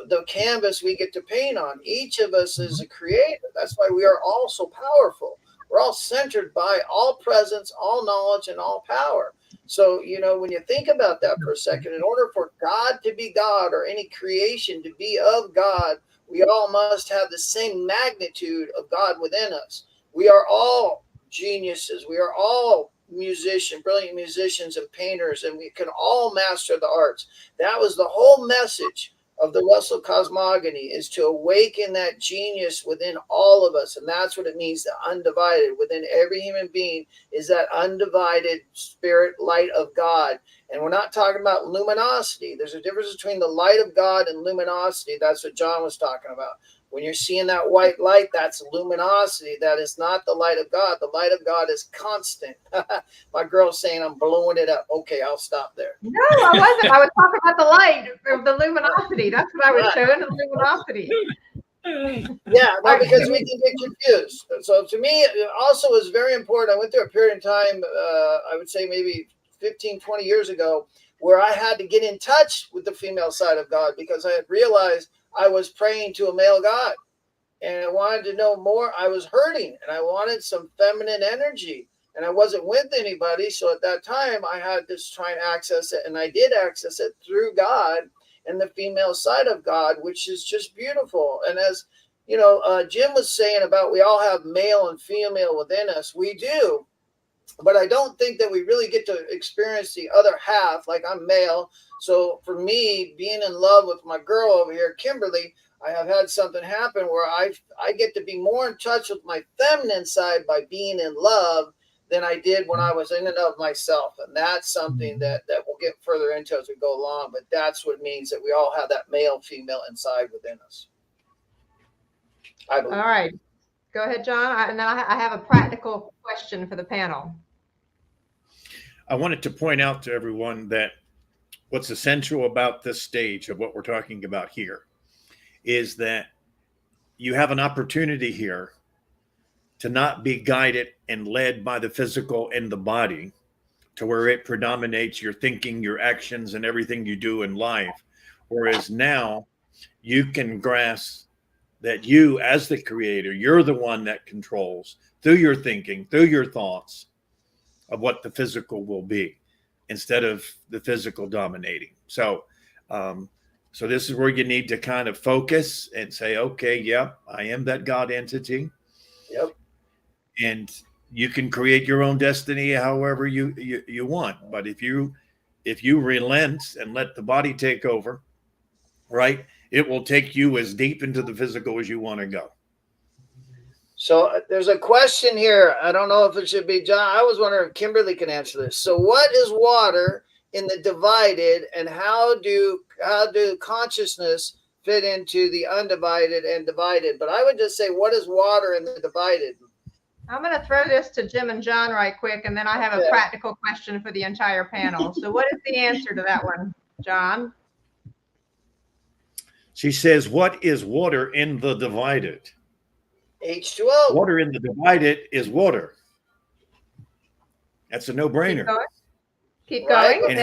the canvas we get to paint on. Each of us is a creator. That's why we are all so powerful. We're all centered by all presence, all knowledge, and all power. So, when you think about that for a second, in order for God to be God, or any creation to be of God, we all must have the same magnitude of God within us. We are all geniuses. We are all brilliant musicians and painters, and we can all master the arts. That was the whole message of the Russell cosmogony, is to awaken that genius within all of us. And that's what it means to undivided. Within every human being is that undivided spirit light of God. And we're not talking about luminosity. There's a difference between the light of God and luminosity. That's what John was talking about. When you're seeing that white light, that's luminosity. That is not the light of God. The light of God is constant. My girl's saying I'm blowing it up. Okay, I'll stop there. No, I wasn't. I was talking about the light of the luminosity. That's what I was showing, the luminosity. Yeah, no, because we can get confused. So to me, it also is very important. I went through a period of time, I would say maybe 15, 20 years ago, where I had to get in touch with the female side of God, because I had realized I was praying to a male God, and I wanted to know more. I was hurting, and I wanted some feminine energy, and I wasn't with anybody. So at that time, I had to try and access it, and I did access it through God and the female side of God, which is just beautiful. And as Jim was saying about, we all have male and female within us. We do. But I don't think that we really get to experience the other half. Like, I'm male. So for me, being in love with my girl over here, Kimberly, I have had something happen where I get to be more in touch with my feminine side by being in love than I did when I was in and of myself. And that's something that we'll get further into as we go along. But that's what it means, that we all have that male, female inside within us. I believe. All right. Go ahead, John. And then I have a practical question for the panel. I wanted to point out to everyone that what's essential about this stage of what we're talking about here is that you have an opportunity here to not be guided and led by the physical and the body to where it predominates your thinking, your actions, and everything you do in life. Whereas now you can grasp that you, as the creator, you're the one that controls through your thinking, through your thoughts of what the physical will be instead of the physical dominating. So, so this is where you need to kind of focus and say, okay, yep, I am that God entity. Yep. And you can create your own destiny however you want. But if you relent and let the body take over, right, it will take you as deep into the physical as you want to go. So there's a question here. I don't know if it should be John. I was wondering if Kimberly can answer this. So what is water in the divided, and how do consciousness fit into the undivided and divided? But I would just say, what is water in the divided? I'm going to throw this to Jim and John right quick, and then I have a practical question for the entire panel. So what is the answer to that one, John? She says, what is water in the divided? H2O. Water in the divided is water. That's a no-brainer. Keep going. And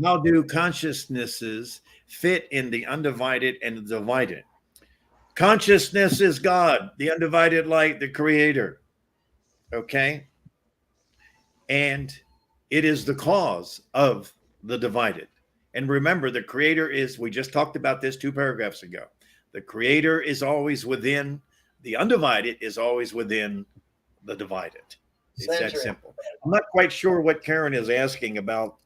how do consciousnesses fit in the undivided and the divided? Consciousness is God, the undivided light, the creator. Okay? And it is the cause of the divided. And remember, the creator is, we just talked about this 2 paragraphs ago. The creator is always within, the undivided is always within the divided. It's that simple. I'm not quite sure what Karen is asking about.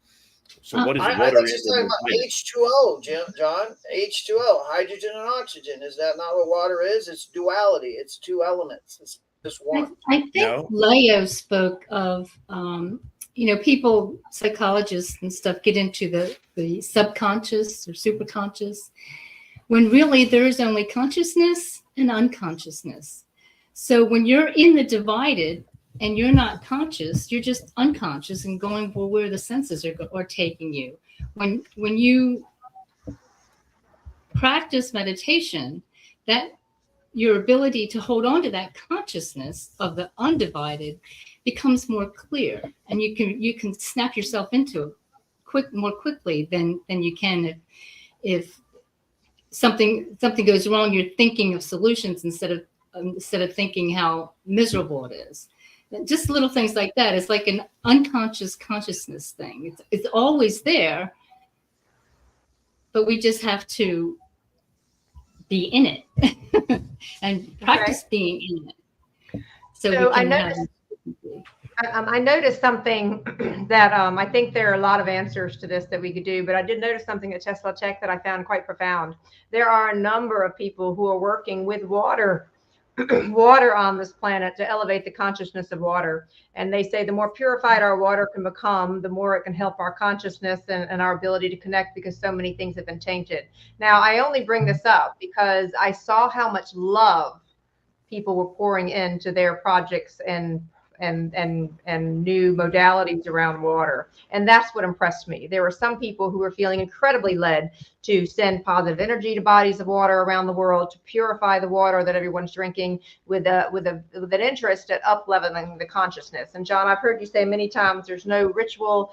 So what is water? I think she's talking about H2O, John. H2O, hydrogen and oxygen. Is that not what water is? It's duality. It's 2 elements. It's just one. I think Leo spoke of, people, psychologists and stuff get into the subconscious or superconscious, when really there is only consciousness and unconsciousness. So when you're in the divided and you're not conscious, you're just unconscious and going where the senses are taking you. When you practice meditation, that your ability to hold on to that consciousness of the undivided becomes more clear, and you can snap yourself into it more quickly than you can if something goes wrong. You're thinking of solutions instead of thinking how miserable it is. Just little things like that. It's like an unconscious consciousness thing. It's always there, but we just have to be in it and practice being in it. So I noticed something that I think there are a lot of answers to this that we could do, but I did notice something at Tesla Tech that I found quite profound. There are a number of people who are working with water on this planet to elevate the consciousness of water. And they say the more purified our water can become, the more it can help our consciousness and our ability to connect, because so many things have been tainted. Now, I only bring this up because I saw how much love people were pouring into their projects and new modalities around water. And that's what impressed me. There were some people who were feeling incredibly led to send positive energy to bodies of water around the world, to purify the water that everyone's drinking, with an interest at up-leveling the consciousness. And John, I've heard you say many times there's no ritual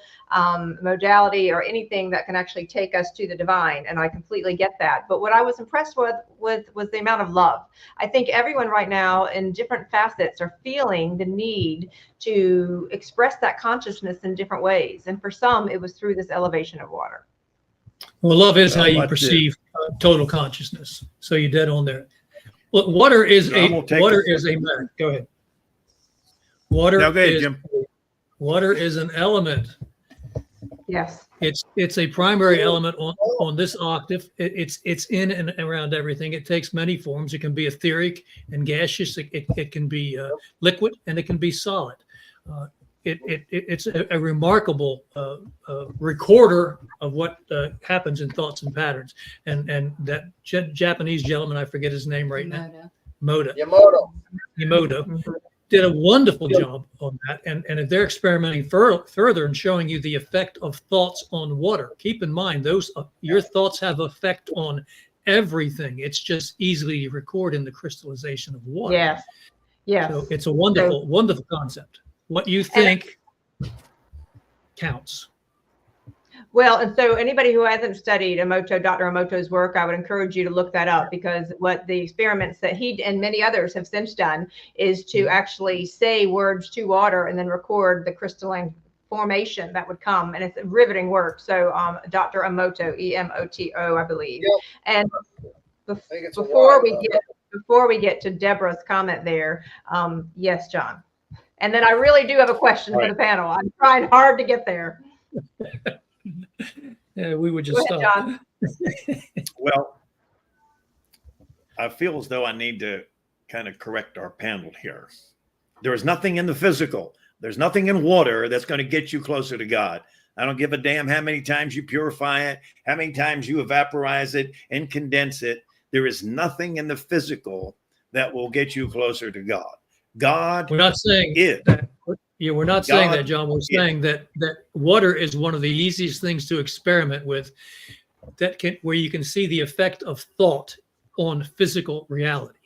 modality or anything that can actually take us to the divine. And I completely get that. But what I was impressed with was the amount of love. I think everyone right now in different facets are feeling the need to express that consciousness in different ways. And for some, it was through this elevation of water. Well, love is how you perceive total consciousness. So you're dead on there. Well, water is a go ahead. Water is an element. Yes. It's a primary element on this octave. It's in and around everything. It takes many forms. It can be etheric and gaseous. It can be liquid, and it can be solid. It's a remarkable recorder of what happens in thoughts and patterns. And that Japanese gentleman, I forget his name right now, Yamoto, did a wonderful job on that. And if they're experimenting further and showing you the effect of thoughts on water, keep in mind your thoughts have effect on everything. It's just easily record in the crystallization of water. Yes. Yes. So it's a wonderful, wonderful concept. What you think counts. Well, and so anybody who hasn't studied Dr. Emoto's work, I would encourage you to look that up, because what the experiments that he and many others have since done is to actually say words to water and then record the crystalline formation that would come, and it's riveting work. So Dr. Emoto, Emoto, I believe. Yep. And before we get to Deborah's comment there, yes, John. And then I really do have a question for the panel. I'm trying hard to get there. Yeah, we would just Go ahead, stop. John. Well, I feel as though I need to kind of correct our panel here. There is nothing in the physical. There's nothing in water that's going to get you closer to God. I don't give a damn how many times you purify it, how many times you evaporize it and condense it. There is nothing in the physical that will get you closer to God. God, we're not saying that. Yeah, we're not saying that, John. We're saying that water is one of the easiest things to experiment with, where you can see the effect of thought on physical reality.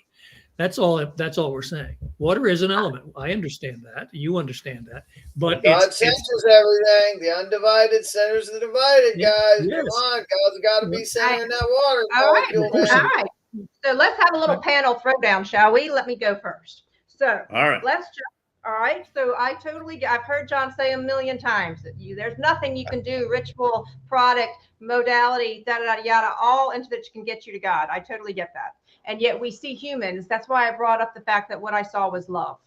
That's all we're saying. Water is an element. I understand that. You understand that. But God centers everything. The undivided centers the divided, guys. Yes. Come on, God's got to be centering that water. All right. So let's have a little panel throwdown, shall we? Let me go first. So all right. All right. So I've heard John say a million times that there's nothing you can do, ritual, product, modality, yada, all into that can get you to God. I totally get that. And yet we see humans. That's why I brought up the fact that what I saw was love.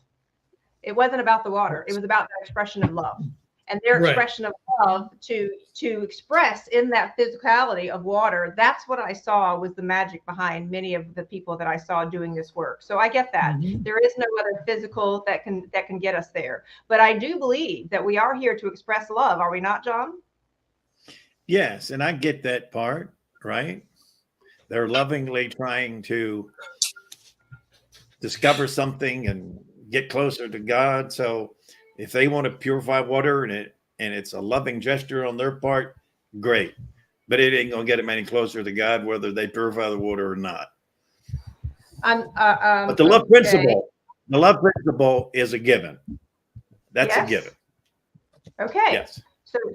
It wasn't about the water. It was about the expression of love. And their expression of love to express in that physicality of water. That's what I saw was the magic behind many of the people that I saw doing this work. So I get that. Mm-hmm. There is no other physical that can get us there. But I do believe that we are here to express love. Are we not, John? Yes, and I get that part, right? They're lovingly trying to discover something and get closer to God. So if they want to purify water and it's a loving gesture on their part, great. But it ain't gonna get them any closer to God, whether they purify the water or not. But the love principle is a given. That's a given. Okay. Yes.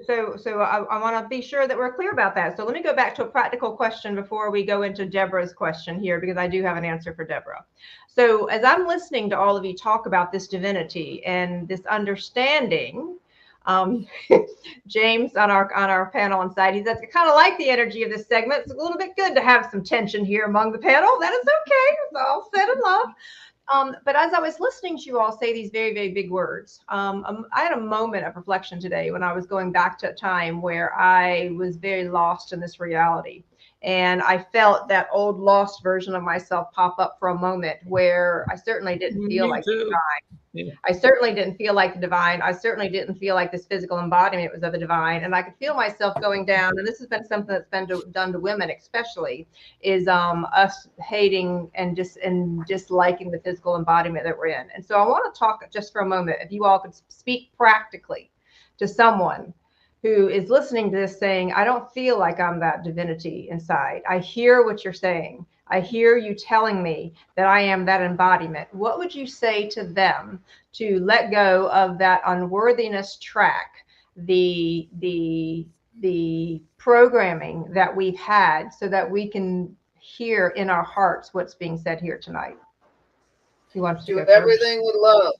So I want to be sure that we're clear about that. So let me go back to a practical question before we go into Deborah's question here, because I do have an answer for Deborah. So as I'm listening to all of you talk about this divinity and this understanding, James on our panel inside, he says, I kind of like the energy of this segment. It's a little bit good to have some tension here among the panel. That is okay. It's all said in love. But as I was listening to you all say these very, very big words, I had a moment of reflection today when I was going back to a time where I was very lost in this reality. And I felt that old lost version of myself pop up for a moment where I certainly didn't feel like the divine. Yeah. I certainly didn't feel like the divine. I certainly didn't feel like this physical embodiment was of the divine. And I could feel myself going down. And this has been something that's been done to women, especially, is us hating and disliking the physical embodiment that we're in. And so I want to talk just for a moment, if you all could speak practically to someone who is listening to this saying, I don't feel like I'm that divinity inside. I hear what you're saying. I hear you telling me that I am that embodiment. What would you say to them to let go of that unworthiness track, the programming that we've had, so that we can hear in our hearts what's being said here tonight? You want to do everything with love.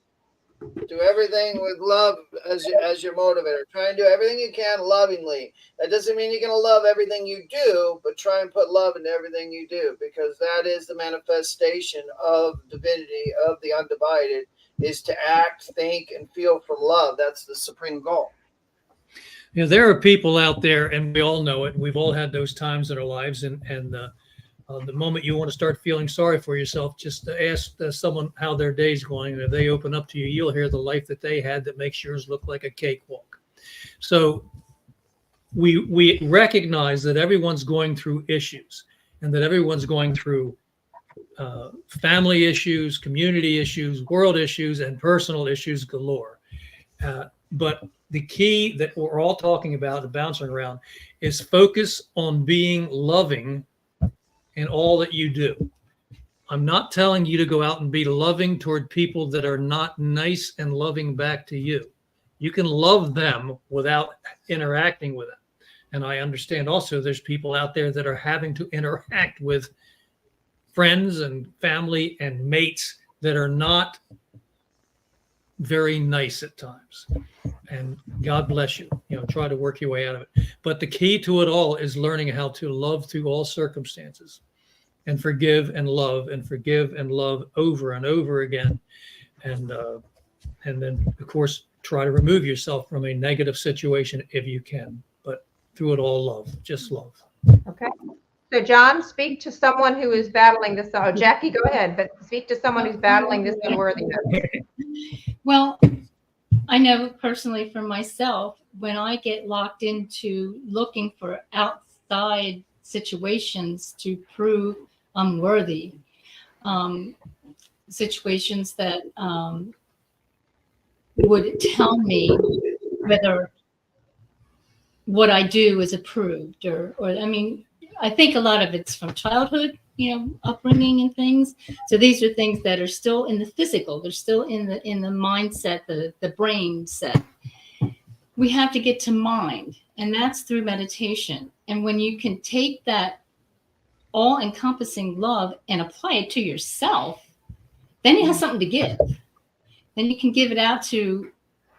Do everything with love as your motivator. Try and do everything you can lovingly. That doesn't mean you're going to love everything you do, but try and put love into everything you do, because that is the manifestation of divinity, of the undivided, is to act, think, and feel from love. That's the supreme goal. You know, there are people out there, and we all know it. We've all had those times in our lives, and the moment you want to start feeling sorry for yourself, just ask someone how their day's going. And if they open up to you, you'll hear the life that they had that makes yours look like a cakewalk. So we recognize that everyone's going through issues, and that everyone's going through family issues, community issues, world issues, and personal issues galore. But the key that we're all talking about and bouncing around is focus on being loving in all that you do. I'm not telling you to go out and be loving toward people that are not nice and loving back to you. You can love them without interacting with them. And I understand also there's people out there that are having to interact with friends and family and mates that are not very nice at times. And God bless you. Try to work your way out of it. But the key to it all is learning how to love through all circumstances, and forgive and love over and over again. And then, of course, try to remove yourself from a negative situation if you can. But through it all, love, just love. Okay. So, John, speak to someone who is battling this. Oh, Jackie, go ahead, but speak to someone who's battling this unworthiness. Well, I know personally for myself, when I get locked into looking for outside situations to prove I'm worthy, situations that would tell me whether what I do is approved or I mean, I think a lot of it's from childhood, upbringing and things. So these are things that are still in the physical. They're still in the mindset, the brain set. We have to get to mind, and that's through meditation. And when you can take that all-encompassing love and apply it to yourself, then you have something to give. Then you can give it out to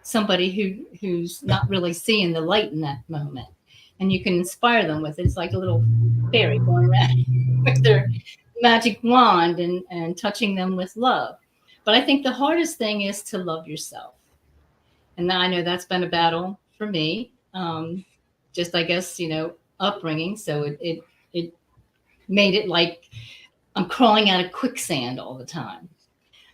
somebody who's not really seeing the light in that moment. And you can inspire them with it. It's like a little fairy going around with their magic wand and touching them with love. But I think the hardest thing is to love yourself. And I know that's been a battle for me. Just, I guess, upbringing. So it made it like I'm crawling out of quicksand all the time.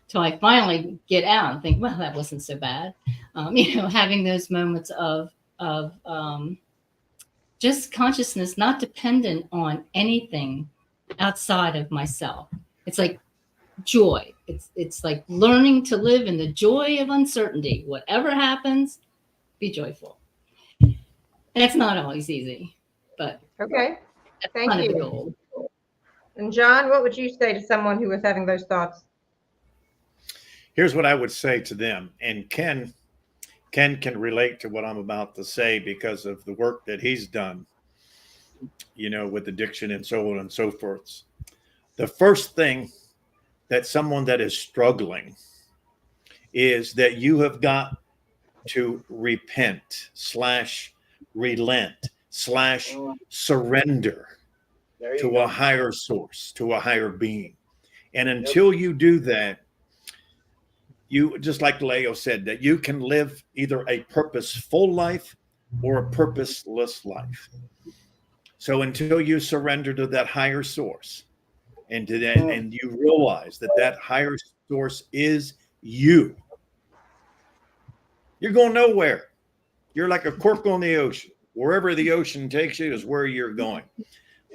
Till I finally get out and think, well, that wasn't so bad. Having those moments of just consciousness, not dependent on anything outside of myself. It's like joy. It's like learning to live in the joy of uncertainty. Whatever happens, be joyful. And it's not always easy, but okay. Thank kind of the you. goal. And John, what would you say to someone who was having those thoughts? Here's what I would say to them, and Ken can relate to what I'm about to say because of the work that he's done, with addiction and so on and so forth. The first thing that someone that is struggling is that you have got to repent / relent / surrender to a higher source, to a higher being. And until you do that, you, just like Leo said, that you can live either a purposeful life or a purposeless life. So until you surrender to that higher source and to that, and you realize that higher source is you, you're going nowhere. You're like a cork on the ocean. Wherever the ocean takes you is where you're going.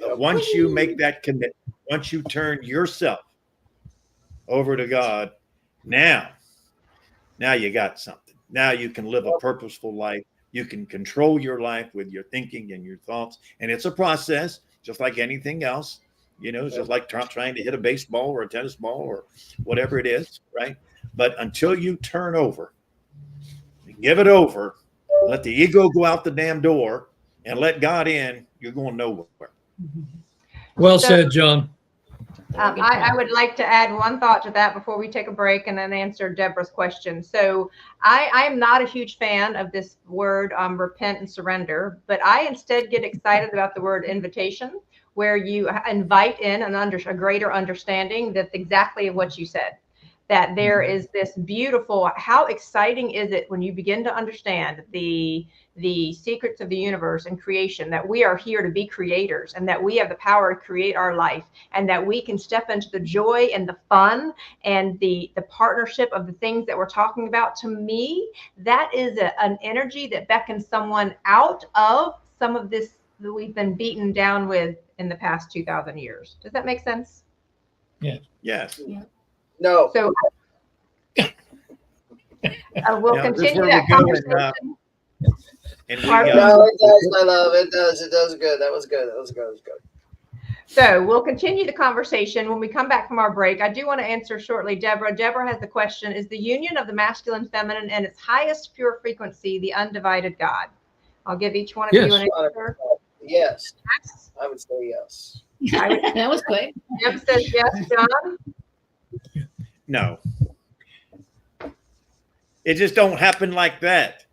But once you make that commitment, once you turn yourself over to God, now you got something. Now you can live a purposeful life. You can control your life with your thinking and your thoughts. And it's a process, just like anything else. It's just like trying to hit a baseball or a tennis ball or whatever it is, right? But until you turn over, give it over, let the ego go out the damn door and let God in, you're going nowhere. Well said, John. I would like to add one thought to that before we take a break and then answer Deborah's question. So I am not a huge fan of this word repent and surrender, but I instead get excited about the word invitation, where you invite in a greater understanding. That's exactly what you said, that there is this beautiful, how exciting is it when you begin to understand the secrets of the universe and creation, that we are here to be creators and that we have the power to create our life, and that we can step into the joy and the fun and the partnership of the things that we're talking about. To me, that is an energy that beckons someone out of some of this that we've been beaten down with in the past 2,000 years. Does that make sense? Yeah. Yes. Yeah. No. So we'll continue that conversation. And No, it does, my love. It does. It does good. That was good. That was good. So we'll continue the conversation when we come back from our break. I do want to answer shortly, Deborah. Deborah has the question, is the union of the masculine feminine and its highest pure frequency the undivided God? I'll give each one of you an answer. Yes. I would say yes. That was quick. Deb says yes. John? No. It just don't happen like that.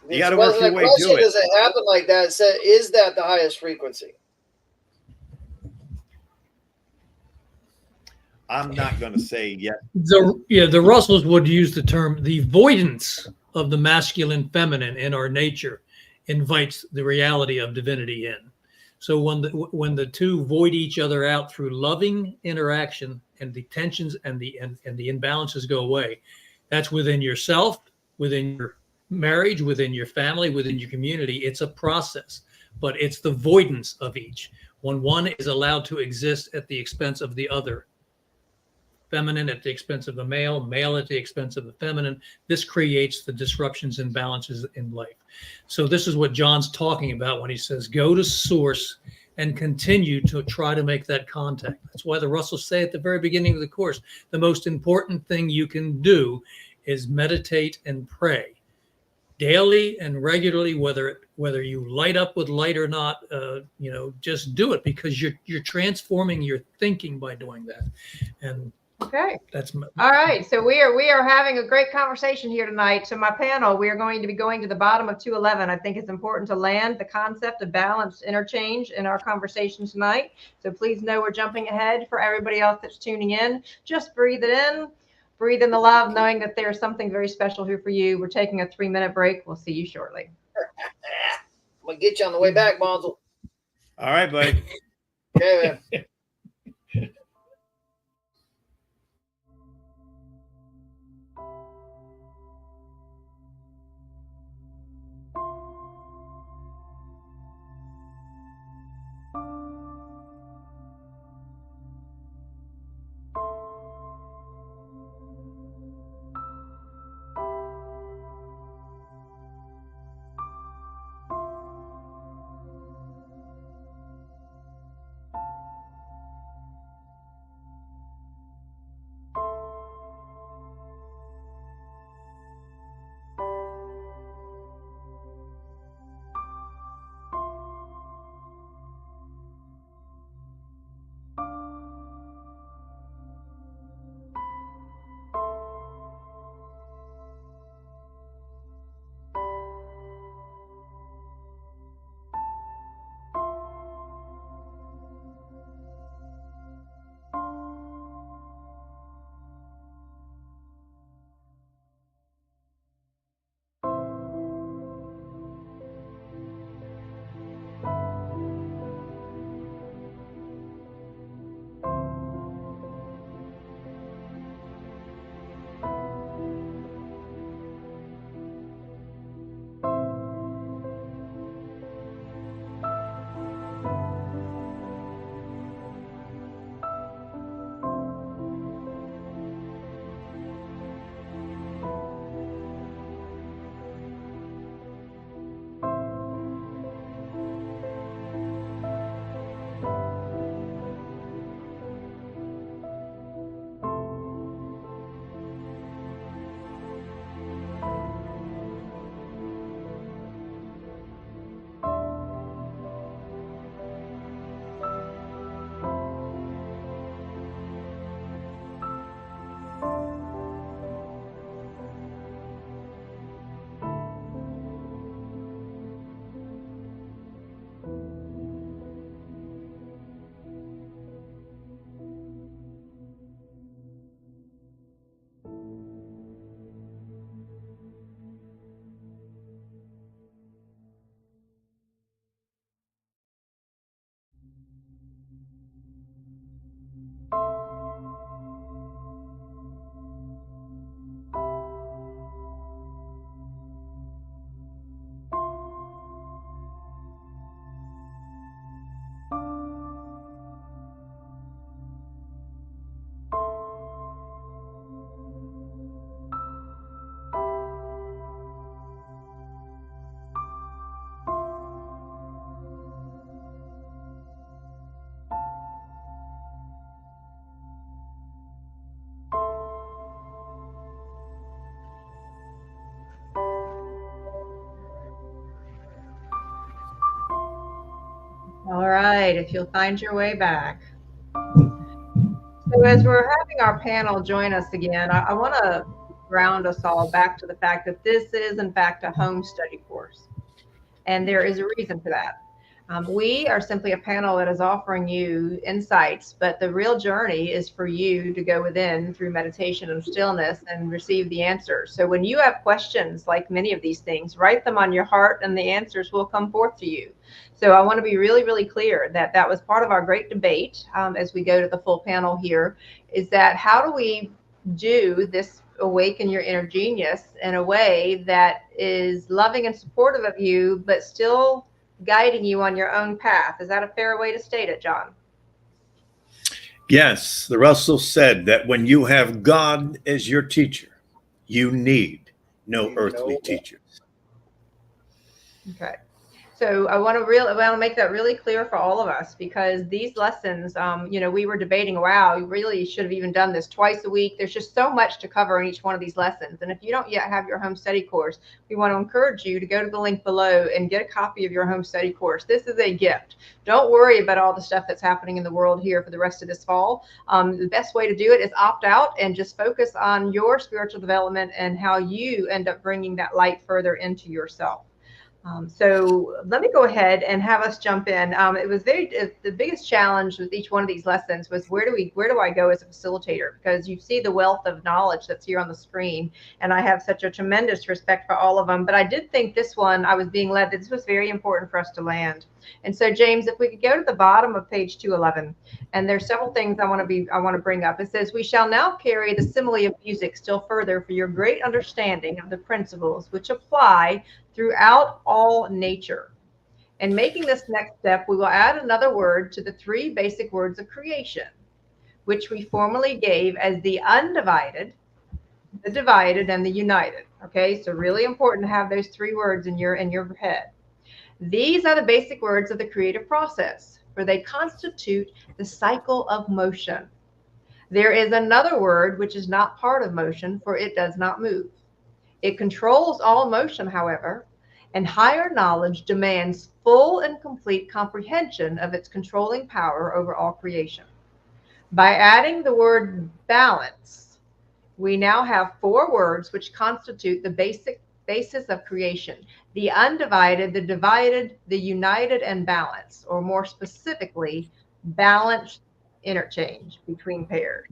You got to work your way to it. Does it happen like that? It said, is that the highest frequency? I'm not going to say yes. The Russells would use the term the voidance of the masculine feminine in our nature invites the reality of divinity in. So when the two void each other out through loving interaction and the tensions and the imbalances go away, that's within yourself, within your marriage, within your family, within your community. It's a process, but it's the voidance of each. When one is allowed to exist at the expense of the other, feminine at the expense of the male, male at the expense of the feminine, this creates the disruptions and balances in life. So this is what John's talking about when he says, go to source and continue to try to make that contact. That's why the Russells say at the very beginning of the course, the most important thing you can do is meditate and pray daily and regularly, whether you light up with light or not. Just do it, because you're transforming your thinking by doing that. And okay, that's all right. So we are having a great conversation here tonight. So my panel, we are going to be going to the bottom of 211. I think it's important to land the concept of balanced interchange in our conversation tonight. So please know we're jumping ahead. For everybody else that's tuning in, just breathe it in. Breathe in the love, knowing that there's something very special here for you. We're taking a 3-minute break. We'll see you shortly. I'm going to get you on the way back, Bonzel. All right, buddy. Okay, man. right, if you'll find your way back. So as we're having our panel join us again, I want to ground us all back to the fact that this is, in fact, a home study course. And there is a reason for that. We are simply a panel that is offering you insights, but the real journey is for you to go within through meditation and stillness and receive the answers. So when you have questions like many of these things, write them on your heart and the answers will come forth to you. So I want to be really, really clear that that was part of our great debate as we go to the full panel here, is that how do we do this awaken your inner genius in a way that is loving and supportive of you, but still guiding you on your own path? Is that a fair way to state it, John? Yes, the Russell said that when you have God as your teacher, you need no earthly teachers. Okay. So I want to make that really clear for all of us, because these lessons, we were debating, wow, we really should have even done this twice a week. There's just so much to cover in each one of these lessons. And if you don't yet have your home study course, we want to encourage you to go to the link below and get a copy of your home study course. This is a gift. Don't worry about all the stuff that's happening in the world here for the rest of this fall. The best way to do it is opt out and just focus on your spiritual development and how you end up bringing that light further into yourself. So let me go ahead and have us jump in. It was the biggest challenge with each one of these lessons was where do I go as a facilitator? Because you see the wealth of knowledge that's here on the screen, and I have such a tremendous respect for all of them. But I did think this one, I was being led that this was very important for us to land. And so, James, if we could go to the bottom of page 211, and there's several things I want to bring up. It says, "We shall now carry the simile of music still further for your great understanding of the principles which apply throughout all nature. In making this next step, we will add another word to the three basic words of creation, which we formerly gave as the undivided, the divided, and the united." Okay, so really important to have those three words in your head. "These are the basic words of the creative process, for they constitute the cycle of motion. There is another word which is not part of motion, for it does not move. It controls all motion, however, and higher knowledge demands full and complete comprehension of its controlling power over all creation. By adding the word balance, we now have four words which constitute the basis of creation: the undivided, the divided, the united, and balance, or more specifically, balanced interchange between pairs."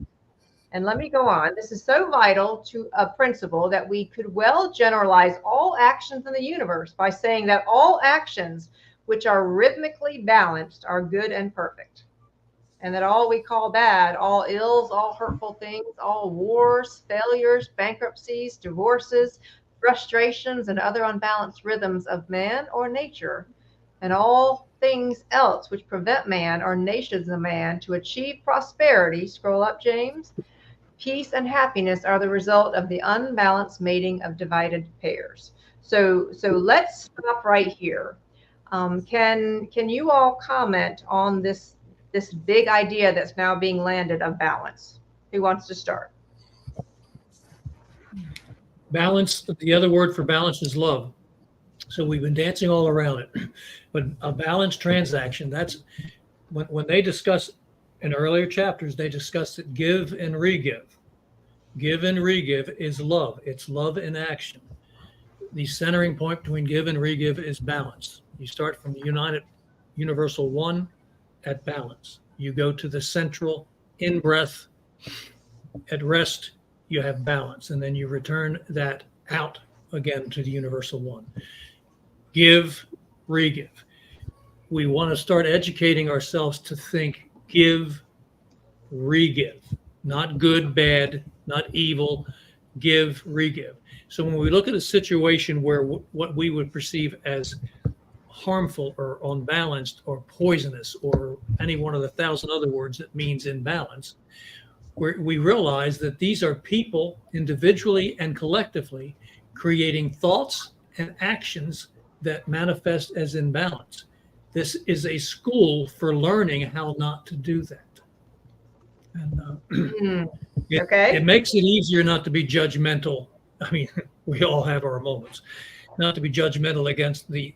And let me go on. This is so vital to a principle that we could well generalize all actions in the universe by saying that all actions which are rhythmically balanced are good and perfect. And that all we call bad, all ills, all hurtful things, all wars, failures, bankruptcies, divorces, frustrations, and other unbalanced rhythms of man or nature, and all things else which prevent man or nations of man to achieve prosperity, scroll up, James, peace and happiness, are the result of the unbalanced mating of divided pairs. So let's stop right here. Can you all comment on this big idea that's now being landed of balance? Who wants to start? Balance, the other word for balance is love. So we've been dancing all around it. But a balanced transaction, that's when they discuss in earlier chapters, they discussed that give and re-give. Give and re-give is love. It's love in action. The centering point between give and re-give is balance. You start from united, universal one at balance. You go to the central in breath. At rest, you have balance. And then you return that out again to the universal one. Give, re-give. We want to start educating ourselves to think give, re-give, not good, bad, not evil, give, re-give. So when we look at a situation where what we would perceive as harmful or unbalanced or poisonous or any one of the 1,000 other words that means imbalance, we realize that these are people individually and collectively creating thoughts and actions that manifest as imbalance. This is a school for learning how not to do that. And Okay. it makes it easier not to be judgmental. I mean, we all have our moments. Not to be judgmental against the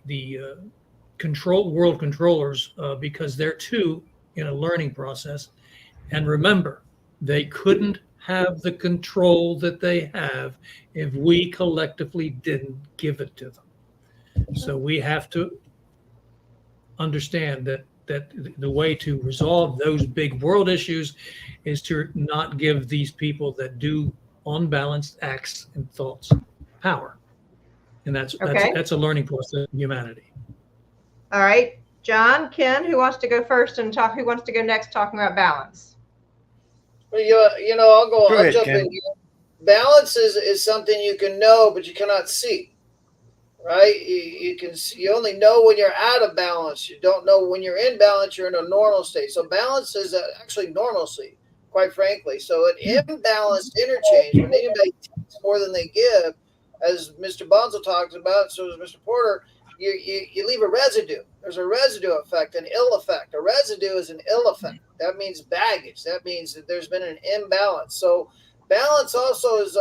world controllers because they're too in a learning process. And remember, they couldn't have the control that they have if we collectively didn't give it to them. So we have to understand that the way to resolve those big world issues is to not give these people that do unbalanced acts and thoughts power. And that's a learning process in humanity. All right, John, Ken, who wants to go first and talk? Who wants to go next talking about balance? Well, I'll go. I'll ahead, jump Ken. in here. Balance is something you can know, but you cannot see. Right? You only know when you're out of balance. You don't know when you're in balance. You're in a normal state. So balance is actually normalcy, quite frankly. So an imbalanced interchange, when anybody takes more than they give, as Mr. Bonzo talks about, so does Mr. Porter, you leave a residue. There's a residue effect, an ill effect. A residue is an ill effect. That means baggage. That means that there's been an imbalance. So balance also is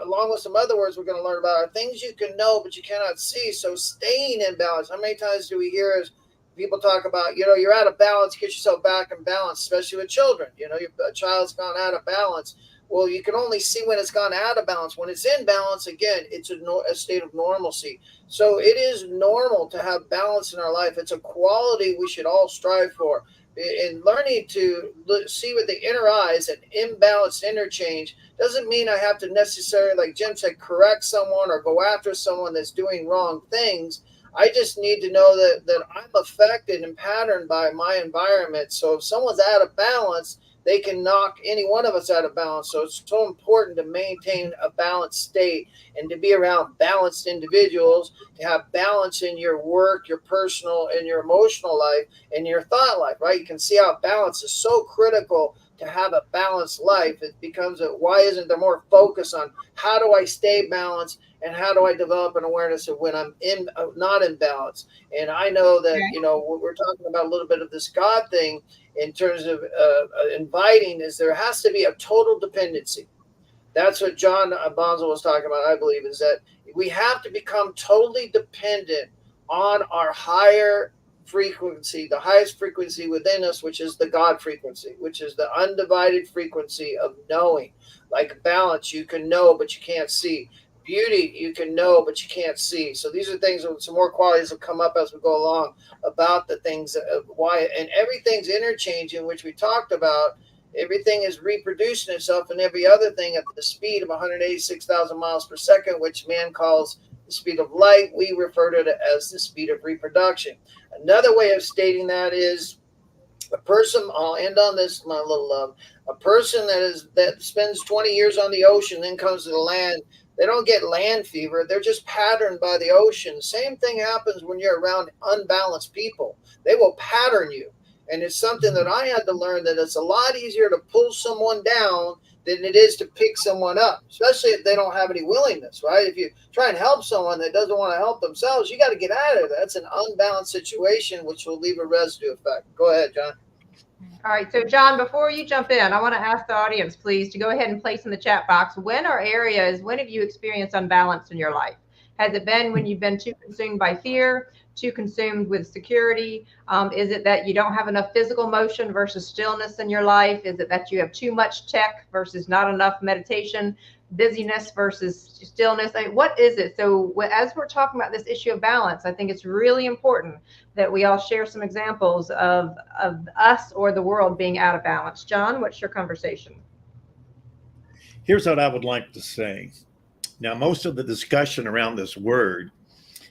along with some other words we're going to learn about, are things you can know but you cannot see. So staying in balance. How many times do we hear as people talk about, you're out of balance, get yourself back in balance, especially with children. A child's gone out of balance. Well, you can only see when it's gone out of balance. When it's in balance, again, it's a state of normalcy. So it is normal to have balance in our life. It's a quality we should all strive for. In learning to see with the inner eyes an imbalanced interchange doesn't mean I have to necessarily, like Jim said, correct someone or go after someone that's doing wrong things. I just need to know that I'm affected and patterned by my environment. So if someone's out of balance, they can knock any one of us out of balance. So it's so important to maintain a balanced state and to be around balanced individuals, to have balance in your work, your personal and your emotional life, and your thought life, right? You can see how balance is so critical to have a balanced life. It becomes why isn't there more focus on how do I stay balanced and how do I develop an awareness of when I'm not in balance? And I know that, we're talking about a little bit of this God thing in terms of inviting, is there has to be a total dependency. That's what John Bonzo was talking about, I believe, is that we have to become totally dependent on our higher frequency, the highest frequency within us, which is the God frequency, which is the undivided frequency of knowing. Like balance, you can know, but you can't see. Beauty, you can know, but you can't see. So these are things, some more qualities will come up as we go along about the things of why, and everything's interchanging, which we talked about. Everything is reproducing itself and every other thing at the speed of 186,000 miles per second, which man calls the speed of light. We refer to it as the speed of reproduction. Another way of stating that is a person, I'll end on this, my little love, a person that spends 20 years on the ocean, then comes to the land, they don't get land fever. They're just patterned by the ocean. Same thing happens when you're around unbalanced people. They will pattern you. And it's something that I had to learn, that it's a lot easier to pull someone down than it is to pick someone up, especially if they don't have any willingness, right? If you try and help someone that doesn't want to help themselves, you got to get out of it. That's an unbalanced situation, which will leave a residue effect. Go ahead, John. All right, so John, before you jump in, I want to ask the audience, please, to go ahead and place in the chat box, when have you experienced unbalance in your life? Has it been when you've been too consumed by fear, too consumed with security? Is it that you don't have enough physical motion versus stillness in your life? Is it that you have too much tech versus not enough meditation, busyness versus stillness? I mean, what is it? So as we're talking about this issue of balance, I think it's really important that we all share some examples of us or the world being out of balance. John, what's your conversation? Here's what I would like to say. Now, most of the discussion around this word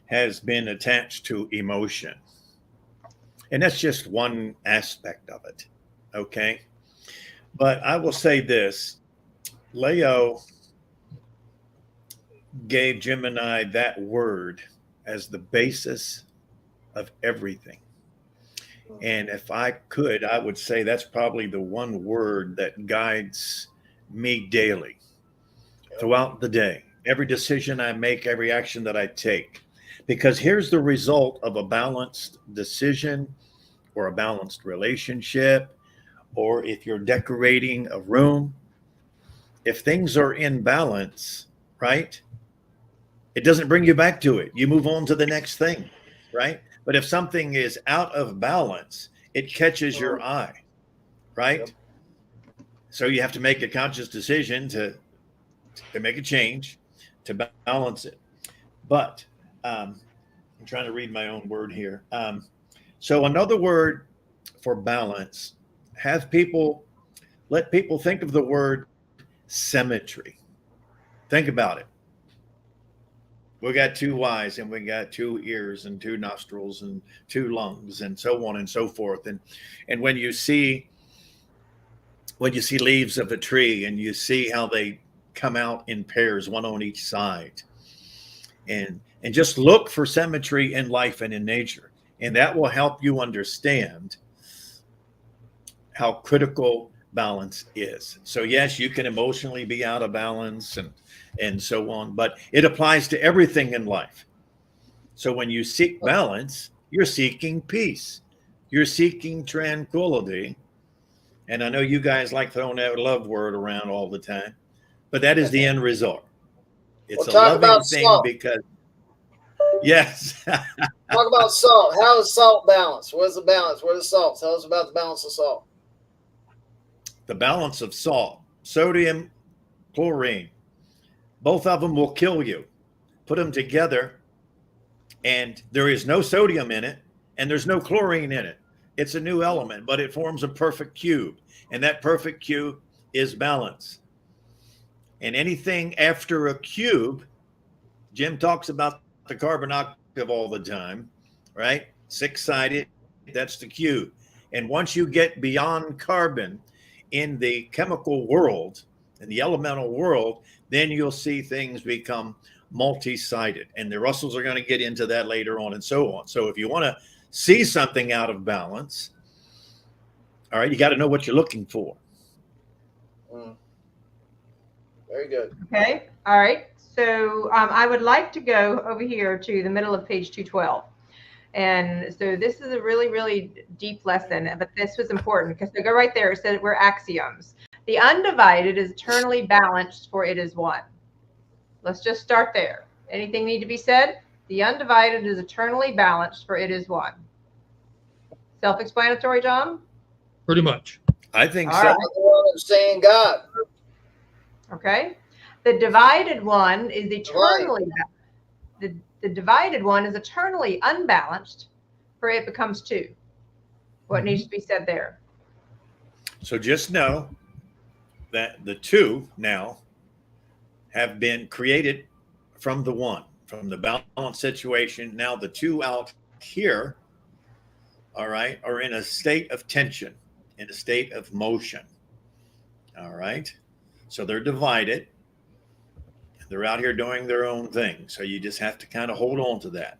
has been attached to emotion. And that's just one aspect of it, okay? But I will say this. Leo gave Jim and I that word as the basis of everything. And if I could, I would say that's probably the one word that guides me daily throughout the day. Every decision I make, every action that I take. Because here's the result of a balanced decision or a balanced relationship, or if you're decorating a room, if things are in balance, right? It doesn't bring you back to it. You move on to the next thing, right? But if something is out of balance, it catches your eye, right? Yep. So you have to make a conscious decision to make a change to balance it. But I'm trying to read my own word here. So another word for balance, let people think of the word symmetry. Think about it. We got two eyes and we got two ears and two nostrils and two lungs and so on and so forth. And when you see leaves of a tree and you see how they come out in pairs, one on each side, and just look for symmetry in life and in nature, and that will help you understand how critical balance is. So yes, you can emotionally be out of balance and so on, but it applies to everything in life. So when you seek balance, you're seeking peace, you're seeking tranquility. And I know you guys like throwing that love word around all the time, but that is the end result. It's a loving thing salt. Because yes. Talk about salt. How is salt balanced? What is the balance? What is salt? Tell us about the balance of salt. The balance of salt, sodium, chlorine, both of them will kill you. Put them together and there is no sodium in it and there's no chlorine in it. It's a new element, but it forms a perfect cube. And that perfect cube is balance. And anything after a cube, Jim talks about the carbon octave all the time, right? 6-sided, that's the cube. And once you get beyond carbon in the chemical world, in the elemental world, then you'll see things become multi-sided. And the Russells are going to get into that later on and so on. So if you want to see something out of balance, all right, you got to know what you're looking for. Very good. Okay. All right. So I would like to go over here to the middle of page 212. And so this is a really, really deep lesson, but this was important because they go right there. It said we're axioms. The undivided is eternally balanced, for it is one. Let's just start there. Anything need to be said? The undivided is eternally balanced, for it is one. Self-explanatory, John? Pretty much. I think All so. right. I'm saying God. Okay. The divided one is eternally the divided one is eternally unbalanced, for it becomes two. What needs to be said there? So just know that the two now have been created from the one, from the balance situation. Now the two out here, all right, are in a state of tension, in a state of motion. All right. So they're divided. They're out here doing their own thing. So you just have to kind of hold on to that.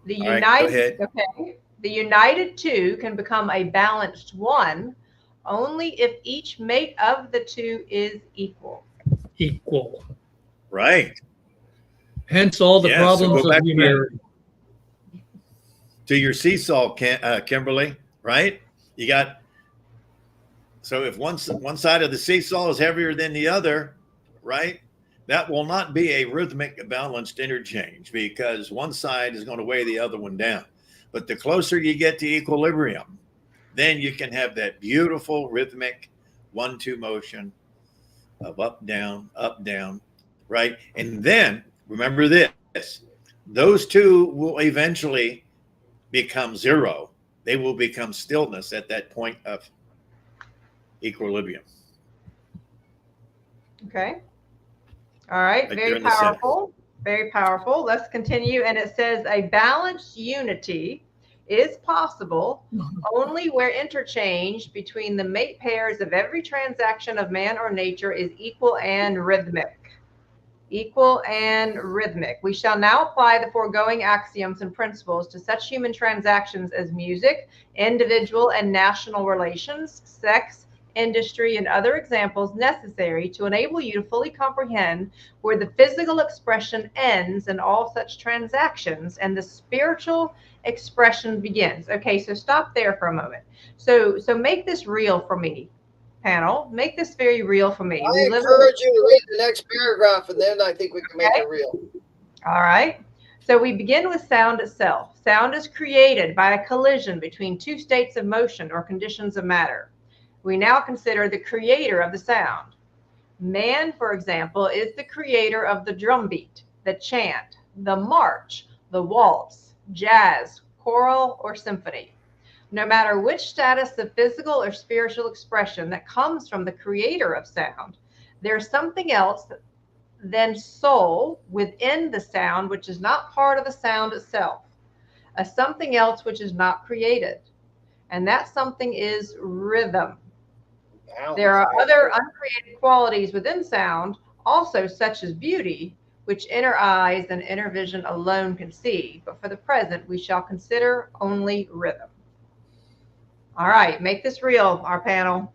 The All right, united, go ahead. okay. The united two can become a balanced one only if each mate of the two is equal. Equal. Right. Hence all the Yeah, so problems go of back humanity. to your seesaw, Kimberly, right? You got, so if one side of the seesaw is heavier than the other, right, that will not be a rhythmic balanced interchange because one side is going to weigh the other one down. But the closer you get to equilibrium, then you can have that beautiful rhythmic 1-2 motion of up, down, right? And then remember this, those two will eventually become zero. They will become stillness at that point of equilibrium. Okay. All right. Very powerful. Very powerful. Let's continue. And it says a balanced unity is possible only where interchange between the mate pairs of every transaction of man or nature is equal and rhythmic. Equal and rhythmic. We shall now apply the foregoing axioms and principles to such human transactions as music, individual and national relations, sex, industry, and other examples necessary to enable you to fully comprehend where the physical expression ends in all such transactions and the spiritual expression begins. Okay, so stop there for a moment. So make this real for me, panel. Make this very real for me. I encourage you to read the next paragraph, and then I think we can make it real. All right. So we begin with sound itself. Sound is created by a collision between two states of motion or conditions of matter. We now consider the creator of the sound. Man, for example, is the creator of the drum beat, the chant, the march, the waltz, jazz, choral, or symphony. No matter which status of physical or spiritual expression that comes from the creator of sound, there's something else than soul within the sound, which is not part of the sound itself, a something else which is not created. And that something is rhythm. There are other uncreated qualities within sound, also such as beauty, which inner eyes and inner vision alone can see. But for the present, we shall consider only rhythm. All right, make this real, our panel.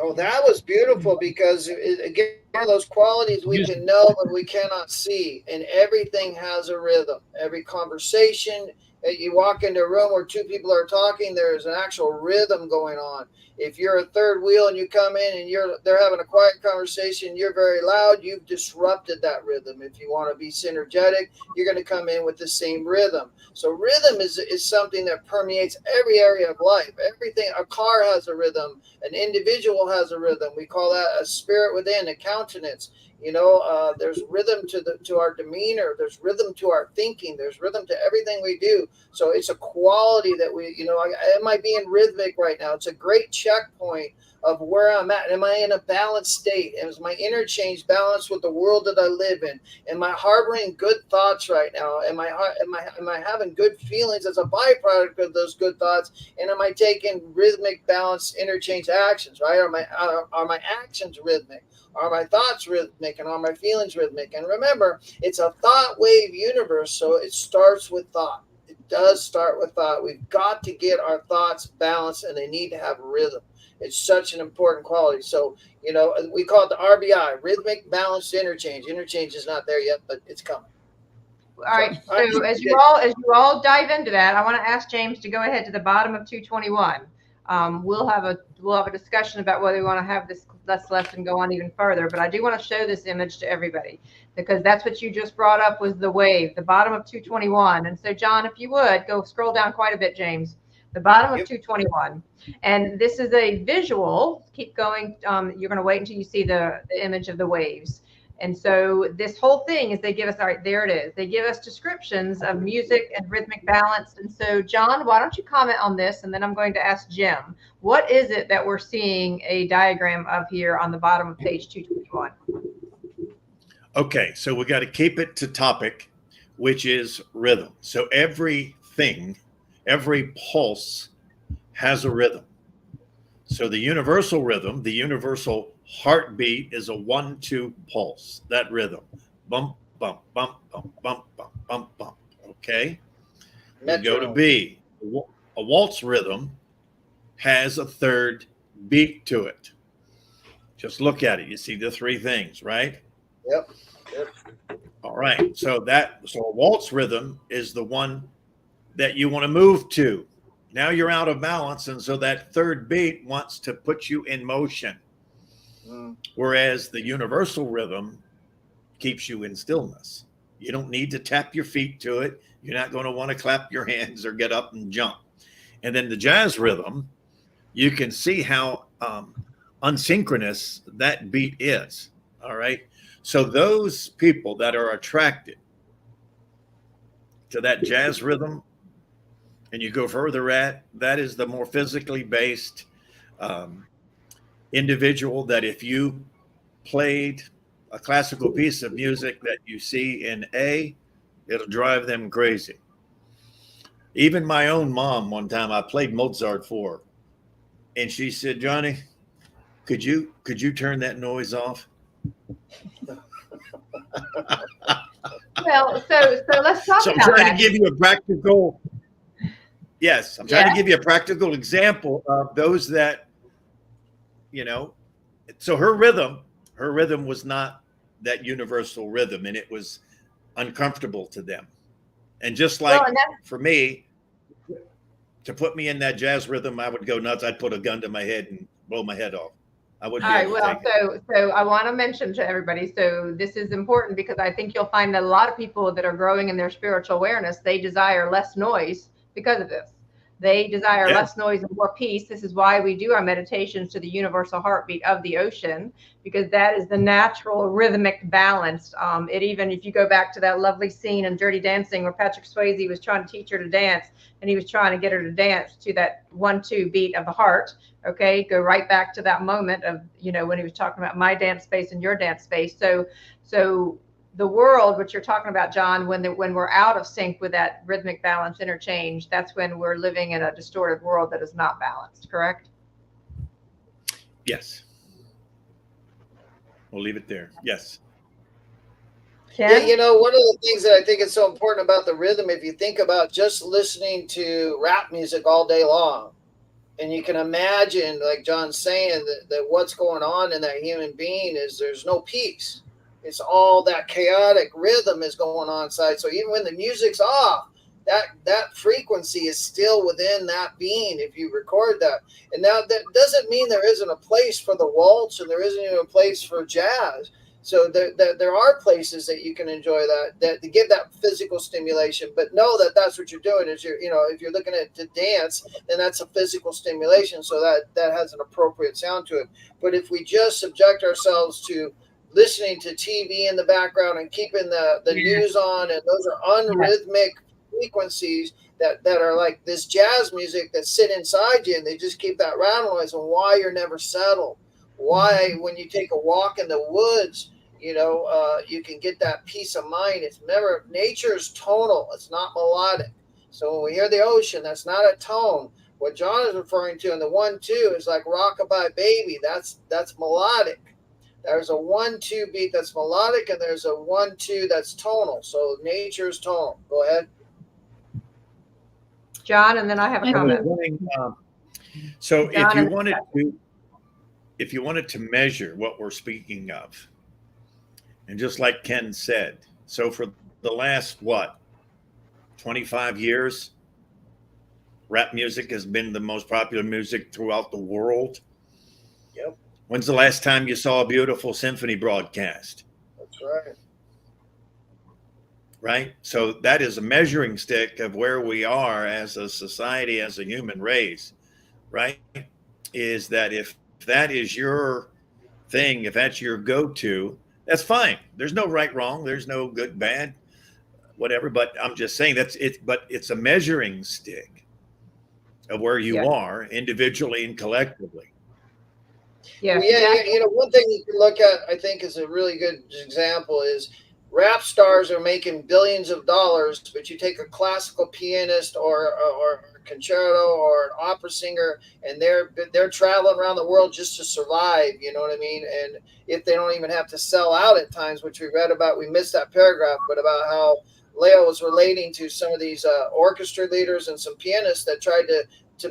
Oh, that was beautiful because again, those qualities we can know but we cannot see, and everything has a rhythm. Every conversation, you walk into a room where two people are talking, there's an actual rhythm going on. If you're a third wheel and you come in and they're having a quiet conversation, you're very loud, you've disrupted that rhythm. If you want to be synergetic, you're going to come in with the same rhythm. So rhythm is something that permeates every area of life. Everything, a car has a rhythm, an individual has a rhythm. We call that a spirit within, a countenance. There's rhythm to our demeanor. There's rhythm to our thinking. There's rhythm to everything we do. So it's a quality that am I being rhythmic right now? It's a great checkpoint of where I'm at. Am I in a balanced state? Is my interchange balanced with the world that I live in? Am I harboring good thoughts right now? Am I having good feelings as a byproduct of those good thoughts? And am I taking rhythmic, balanced interchange actions? Right? Are my actions rhythmic? Are my thoughts rhythmic, and are my feelings rhythmic? And remember, it's a thought wave universe, so it starts with thought. It does start with thought. We've got to get our thoughts balanced, and they need to have rhythm. It's such an important quality. So, we call it the RBI, rhythmic balanced interchange. Interchange is not there yet, but it's coming. All right. So as you all dive into that, I want to ask James to go ahead to the bottom of 221. We'll have a discussion about whether we want to have this lesson go on even further, but I do want to show this image to everybody because that's what you just brought up was the wave, the bottom of 221. And so, John, if you would go scroll down quite a bit, James, the bottom of 221. And this is a visual. Keep going. You're going to wait until you see the image of the waves. And so this whole thing is they give us, all right, there it is. They give us descriptions of music and rhythmic balance. And so, John, why don't you comment on this? And then I'm going to ask Jim, what is it that we're seeing a diagram of here on the bottom of page 221? Okay, so we got to keep it to topic, which is rhythm. So everything, every pulse has a rhythm. So the universal rhythm, the universal heartbeat is a 1-2 pulse, that rhythm. Bump, bump, bump, bump, bump, bump, bump, bump. Okay? We go to B. A waltz rhythm has a third beat to it. Just look at it. You see the three things, right? Yep. All right. So a waltz rhythm is the one that you want to move to. Now you're out of balance, and so that third beat wants to put you in motion. Whereas the universal rhythm keeps you in stillness. You don't need to tap your feet to it. You're not going to want to clap your hands or get up and jump. And then the jazz rhythm, you can see how unsynchronous that beat is. All right. So those people that are attracted to that jazz rhythm, and you go further that is the more physically based individual that if you played a classical piece of music that you see in A, it'll drive them crazy. Even my own mom, one time I played Mozart for her, and she said, "Johnny, could you turn that noise off?" Well, so let's talk So about I'm trying that. to give you a practical. Yes, I'm trying to give you a practical example of those that, so her rhythm was not that universal rhythm, and it was uncomfortable to them. And just like for me, to put me in that jazz rhythm, I would go nuts. I'd put a gun to my head and blow my head off. I wouldn't All be right. able to Well, take it. so I want to mention to everybody. So this is important because I think you'll find that a lot of people that are growing in their spiritual awareness, they desire less noise because of this. They desire Yeah. less noise and more peace. This is why we do our meditations to the universal heartbeat of the ocean, because that is the natural rhythmic balance. It even, if you go back to that lovely scene in Dirty Dancing where Patrick Swayze was trying to teach her to dance, and he was trying to get her to dance to that 1-2 beat of the heart. Okay, go right back to that moment of, when he was talking about my dance space and your dance space. So the world, which you're talking about, John, when we're out of sync with that rhythmic balance interchange, that's when we're living in a distorted world that is not balanced, correct? Yes. We'll leave it there. Yes. Ken? Yeah, one of the things that I think is so important about the rhythm, if you think about just listening to rap music all day long, and you can imagine, like John's saying, that what's going on in that human being is there's no peace. It's all that chaotic rhythm is going on inside. So even when the music's off, that frequency is still within that being if you record that. And now that doesn't mean there isn't a place for the waltz and there isn't even a place for jazz. So there are places that you can enjoy that to give that physical stimulation, but know that that's what you're doing is if you're looking at to dance, then that's a physical stimulation. So that has an appropriate sound to it. But if we just subject ourselves to listening to TV in the background and keeping the news on, and those are unrhythmic frequencies that are like this jazz music that sit inside you, and they just keep that rattle noise, and why you're never settled. Why, when you take a walk in the woods, you can get that peace of mind. It's never, nature's tonal. It's not melodic. So when we hear the ocean, that's not a tone. What John is referring to in the 1-2 is like Rockabye Baby. That's melodic. There's a 1-2 beat that's melodic, and there's a 1-2 that's tonal. So nature's tonal. Go ahead, John, and then I have a comment. So John, if you wanted to measure what we're speaking of, and just like Ken said, so for the last 25 years, rap music has been the most popular music throughout the world. Yep. When's the last time you saw a beautiful symphony broadcast? That's right. Right? So that is a measuring stick of where we are as a society, as a human race, right? Is that if that is your thing, if that's your go-to, that's fine. There's no right, wrong. There's no good, bad, whatever. But I'm just saying that's it. But it's a measuring stick of where you are individually and collectively. Yeah. One thing you can look at, I think, is a really good example is rap stars are making billions of dollars, but you take a classical pianist or a concerto or an opera singer, and they're traveling around the world just to survive. You know what I mean? And if they don't even have to sell out at times, which we read about, we missed that paragraph, but about how Leo was relating to some of these orchestra leaders and some pianists that tried to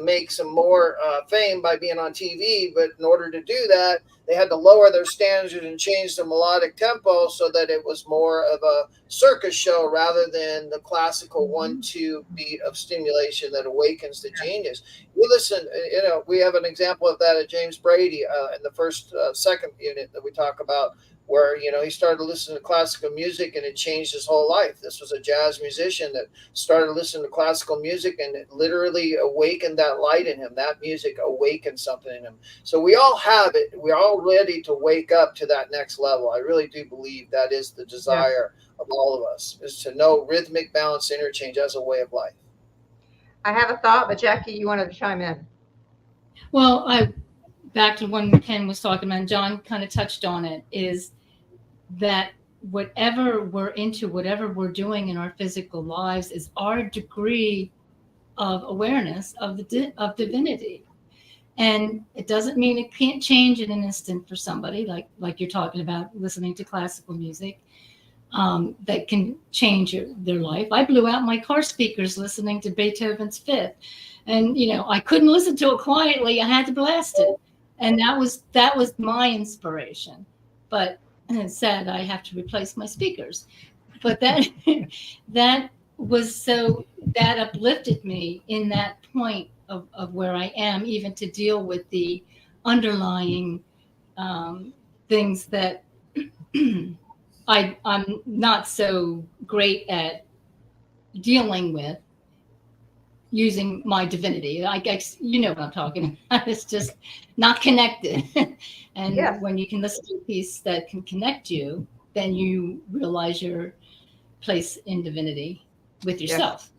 make some more fame by being on TV. But in order to do that, they had to lower their standards and change the melodic tempo so that it was more of a circus show rather than the classical 1-2 beat of stimulation that awakens the genius. You listen, we have an example of that at James Brady in the second unit that we talk about, where he started listening to classical music and it changed his whole life. This was a jazz musician that started listening to classical music, and it literally awakened that light in him. That music awakened something in him. So we all have it. We're all ready to wake up to that next level. I really do believe that is the desire of all of us, is to know rhythmic balance interchange as a way of life. I have a thought, but Jackie, you wanted to chime in. Well, back to when Ken was talking about, and John kind of touched on it, is that whatever we're into, whatever we're doing in our physical lives, is our degree of awareness of divinity. And it doesn't mean it can't change in an instant for somebody, like you're talking about listening to classical music, that can change their life. I blew out my car speakers listening to Beethoven's Fifth, and I couldn't listen to it quietly. I had to blast it, and that was my inspiration. But it's sad I have to replace my speakers. But that uplifted me in that point of where I am, even to deal with the underlying things that I'm not so great at dealing with using my divinity. I guess you know what I'm talking about. It's just not connected. And Yes. when you can listen to a piece that can connect you, then you realize your place in divinity with yourself.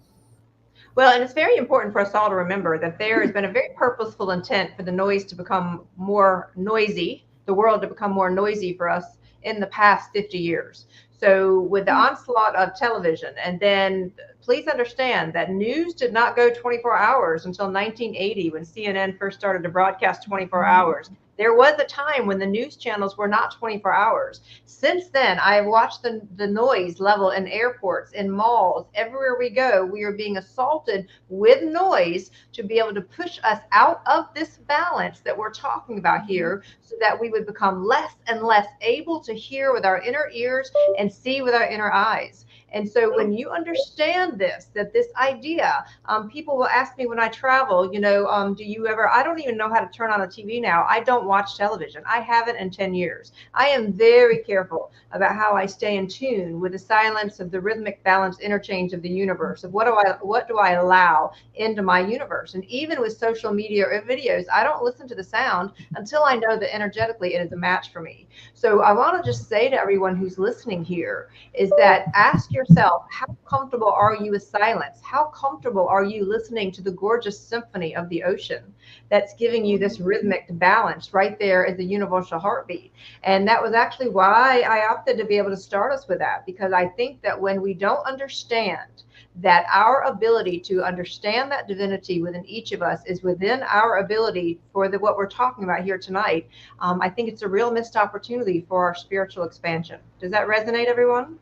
Well, and it's very important for us all to remember that there has been a very purposeful intent for the noise to become more noisy, the world to become more noisy for us in the past 50 years. So with the onslaught of television, and then please understand that news did not go 24 hours until 1980 when CNN first started to broadcast 24 hours. There was a time when the news channels were not 24 hours. Since then, I have watched the noise level in airports, in malls, everywhere we go. We are being assaulted with noise to be able to push us out of this balance that we're talking about here, so that we would become less and less able to hear with our inner ears and see with our inner eyes. And so when you understand this, that this idea, people will ask me when I travel, do you ever, I don't even know how to turn on a TV now. I don't watch television. I haven't in 10 years. I am very careful about how I stay in tune with the silence of the rhythmic balance interchange of the universe, of what do I allow into my universe. And even with social media or videos, I don't listen to the sound until I know that energetically it is a match for me. So I want to just say to everyone who's listening here is that ask yourself, how comfortable are you with silence? How comfortable are you listening to the gorgeous symphony of the ocean that's giving you this rhythmic balance right there at the universal heartbeat? And that was actually why I opted to be able to start us with that, because I think that when we don't understand that our ability to understand that divinity within each of us is within our ability for what we're talking about here tonight, I think it's a real missed opportunity for our spiritual expansion. Does that resonate, everyone?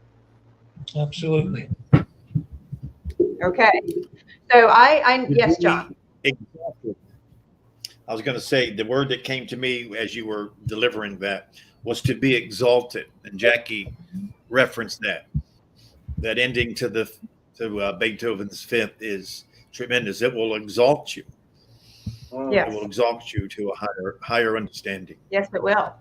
Absolutely. Okay. So yes, John. Exactly. I was going to say the word that came to me as you were delivering that was to be exalted, and Jackie referenced that. That ending to Beethoven's Fifth is tremendous. It will exalt you. Yes. It will exalt you to a higher understanding. Yes, it will.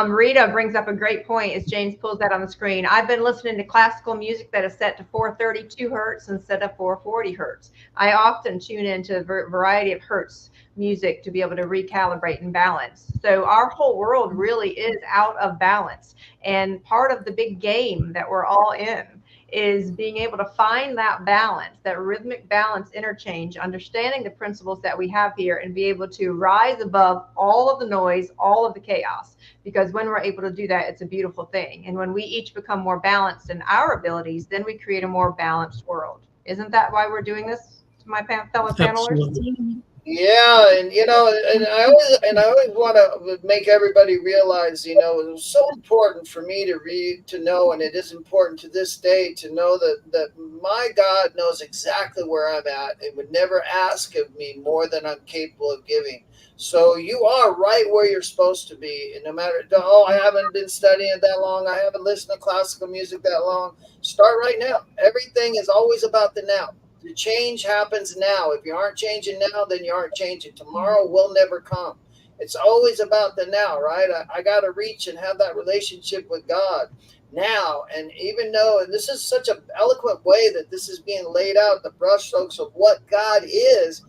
Rita brings up a great point as James pulls that on the screen. I've been listening to classical music that is set to 432 hertz instead of 440 hertz. I often tune into a variety of hertz music to be able to recalibrate and balance. So our whole world really is out of balance. And part of the big game that we're all in is being able to find that balance, that rhythmic balance interchange, understanding the principles that we have here, and be able to rise above all of the noise, all of the chaos. Because when we're able to do that, it's a beautiful thing. And when we each become more balanced in our abilities, then we create a more balanced world. Isn't that why we're doing this, to my fellow panelists? Absolutely. Yeah, and I always want to make everybody realize, it was so important for me to read, to know, and it is important to this day to know that my God knows exactly where I'm at and would never ask of me more than I'm capable of giving. So you are right where you're supposed to be, and no matter, I haven't been studying it that long, I haven't listened to classical music that long. Start right now. Everything is always about the now. The change happens now. If you aren't changing now, then you aren't changing. Tomorrow will never come. It's always about the now, right? I got to reach and have that relationship with God now. And even though, and this is such an eloquent way that this is being laid out, the brushstrokes of what God is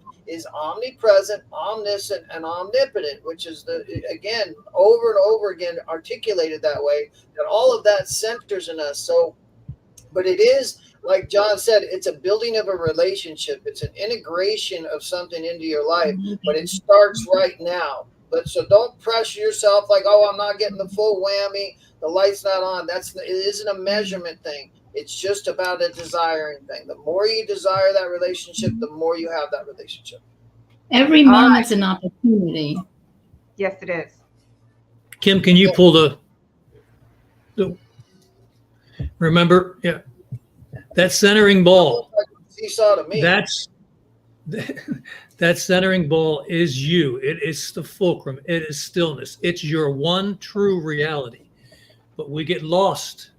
omnipresent, omniscient, and omnipotent, which is again, over and over again, articulated that way, that all of that centers in us. So, but it is, like John said, it's a building of a relationship. It's an integration of something into your life, but it starts right now. But so don't pressure yourself like, I'm not getting the full whammy. The light's not on. It isn't a measurement thing. It's just about a desiring thing. The more you desire that relationship, the more you have that relationship. Every moment's an opportunity. Yes, it is. Kim, can you pull the remember? Yeah. That centering ball. Seesaw to me. That centering ball is you. It is the fulcrum. It is stillness. It's your one true reality. But we get lost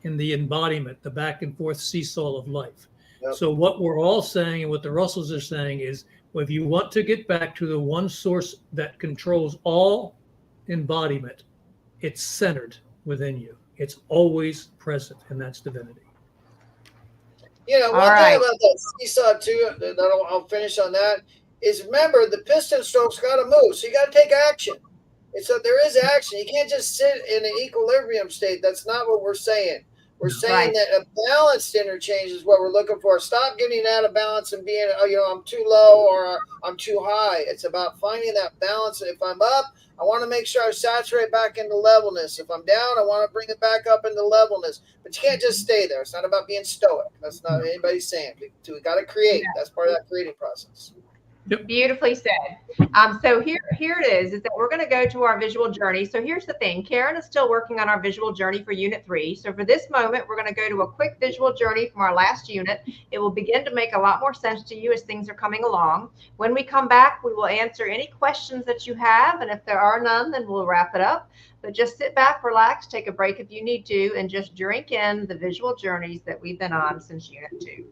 in the embodiment, the back and forth seesaw of life. Yep. So what we're all saying and what the Russells are saying is, if you want to get back to the one source that controls all embodiment. It's centered within you. It's always present, and that's divinity. You know, All one thing right. about that seesaw too, that I'll finish on that, is remember the piston stroke's got to move, so you got to take action. And so there is action. You can't just sit in an equilibrium state. That's not what we're saying. We're saying Right. that a balanced interchange is what we're looking for. Stop getting out of balance and being, oh, you know, I'm too low or I'm too high. It's about finding that balance. If I'm up, I want to make sure I saturate back into levelness. If I'm down, I want to bring it back up into levelness. But you can't just stay there. It's not about being stoic. That's not anybody saying. We got to create. That's part of that creating process. Beautifully said. So here it is that we're going to go to our visual journey. So here's the thing. Karen is still working on our visual journey for Unit 3. So for this moment, we're going to go to a quick visual journey from our last unit. It will begin to make a lot more sense to you as things are coming along. When we come back, we will answer any questions that you have. And if there are none, then we'll wrap it up. But just sit back, relax, take a break if you need to, and just drink in the visual journeys that we've been on since Unit 2.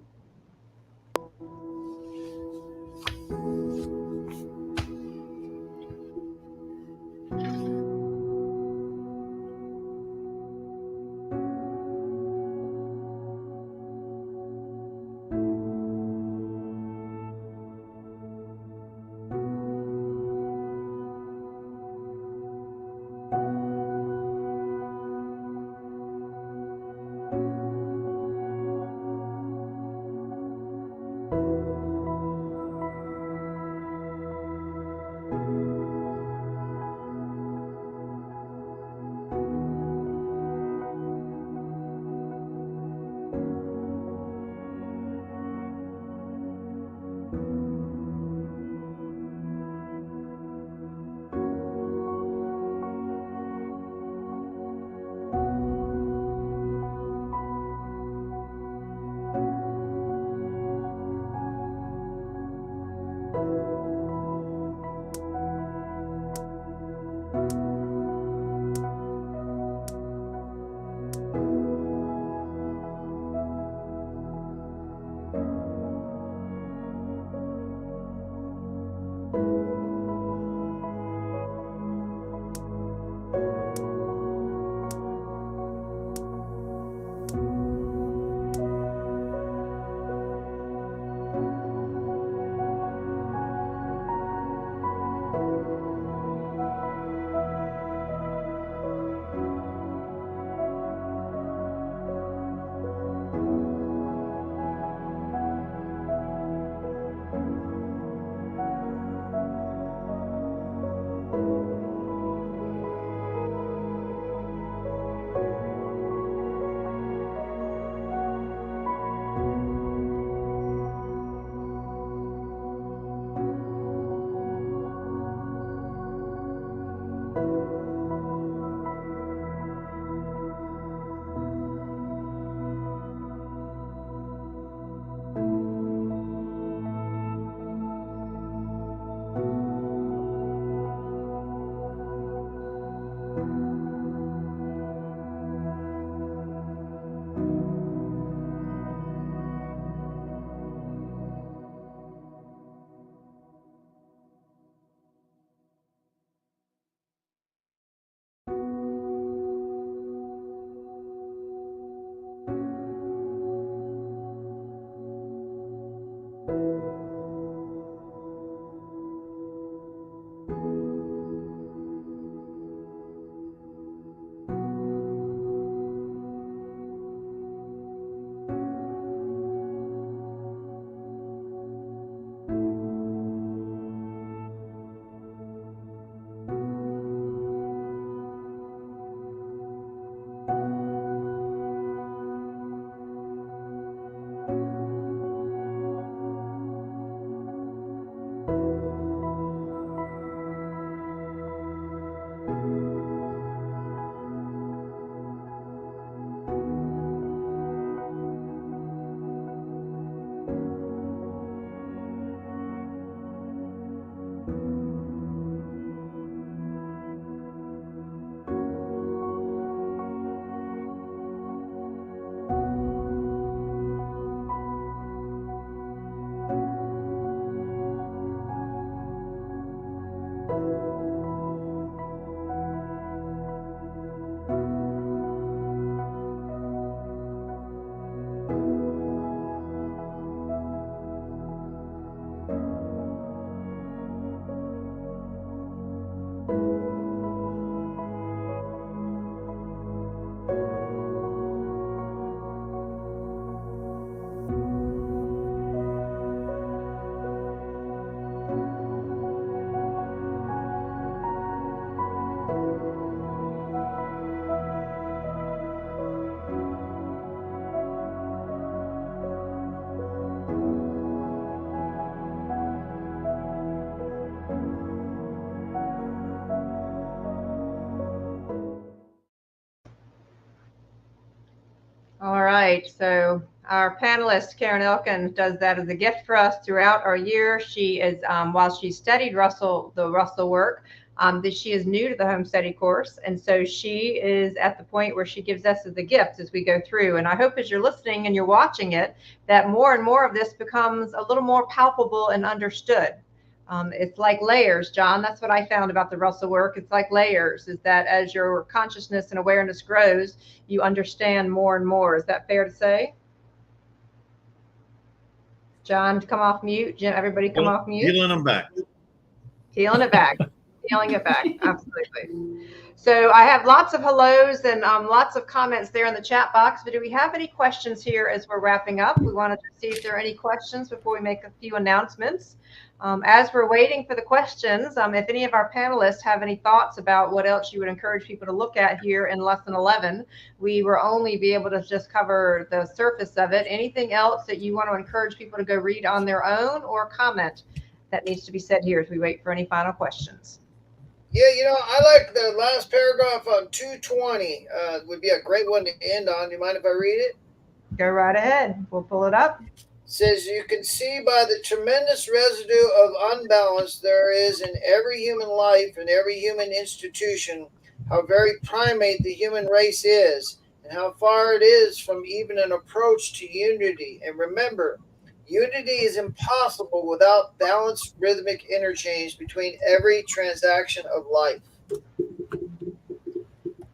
All right. So our panelist, Karen Elkin, does that as a gift for us throughout our year. She is, while she studied the Russell work, that she is new to the home study course. And so she is at the point where she gives us as a gift as we go through. And I hope as you're listening and you're watching it, that more and more of this becomes a little more palpable and understood. It's like layers, John. That's what I found about the Russell work. It's like layers, is that as your consciousness and awareness grows, you understand more and more. Is that fair to say? John, come off mute. Jim, everybody come off mute. Peeling them back. Peeling it back. Peeling it back. Absolutely. So I have lots of hellos and lots of comments there in the chat box. But do we have any questions here as we're wrapping up? We wanted to see if there are any questions before we make a few announcements. As we're waiting for the questions, if any of our panelists have any thoughts about what else you would encourage people to look at here in lesson 11, we will only be able to just cover the surface of it. Anything else that you want to encourage people to go read on their own or comment that needs to be said here as we wait for any final questions? Yeah, I like the last paragraph on 220. Would be a great one to end on. Do you mind if I read it? Go right ahead. We'll pull it up. Says, you can see by the tremendous residue of unbalance there is in every human life and every human institution how very primate the human race is and how far it is from even an approach to unity. And remember, unity is impossible without balanced rhythmic interchange between every transaction of life.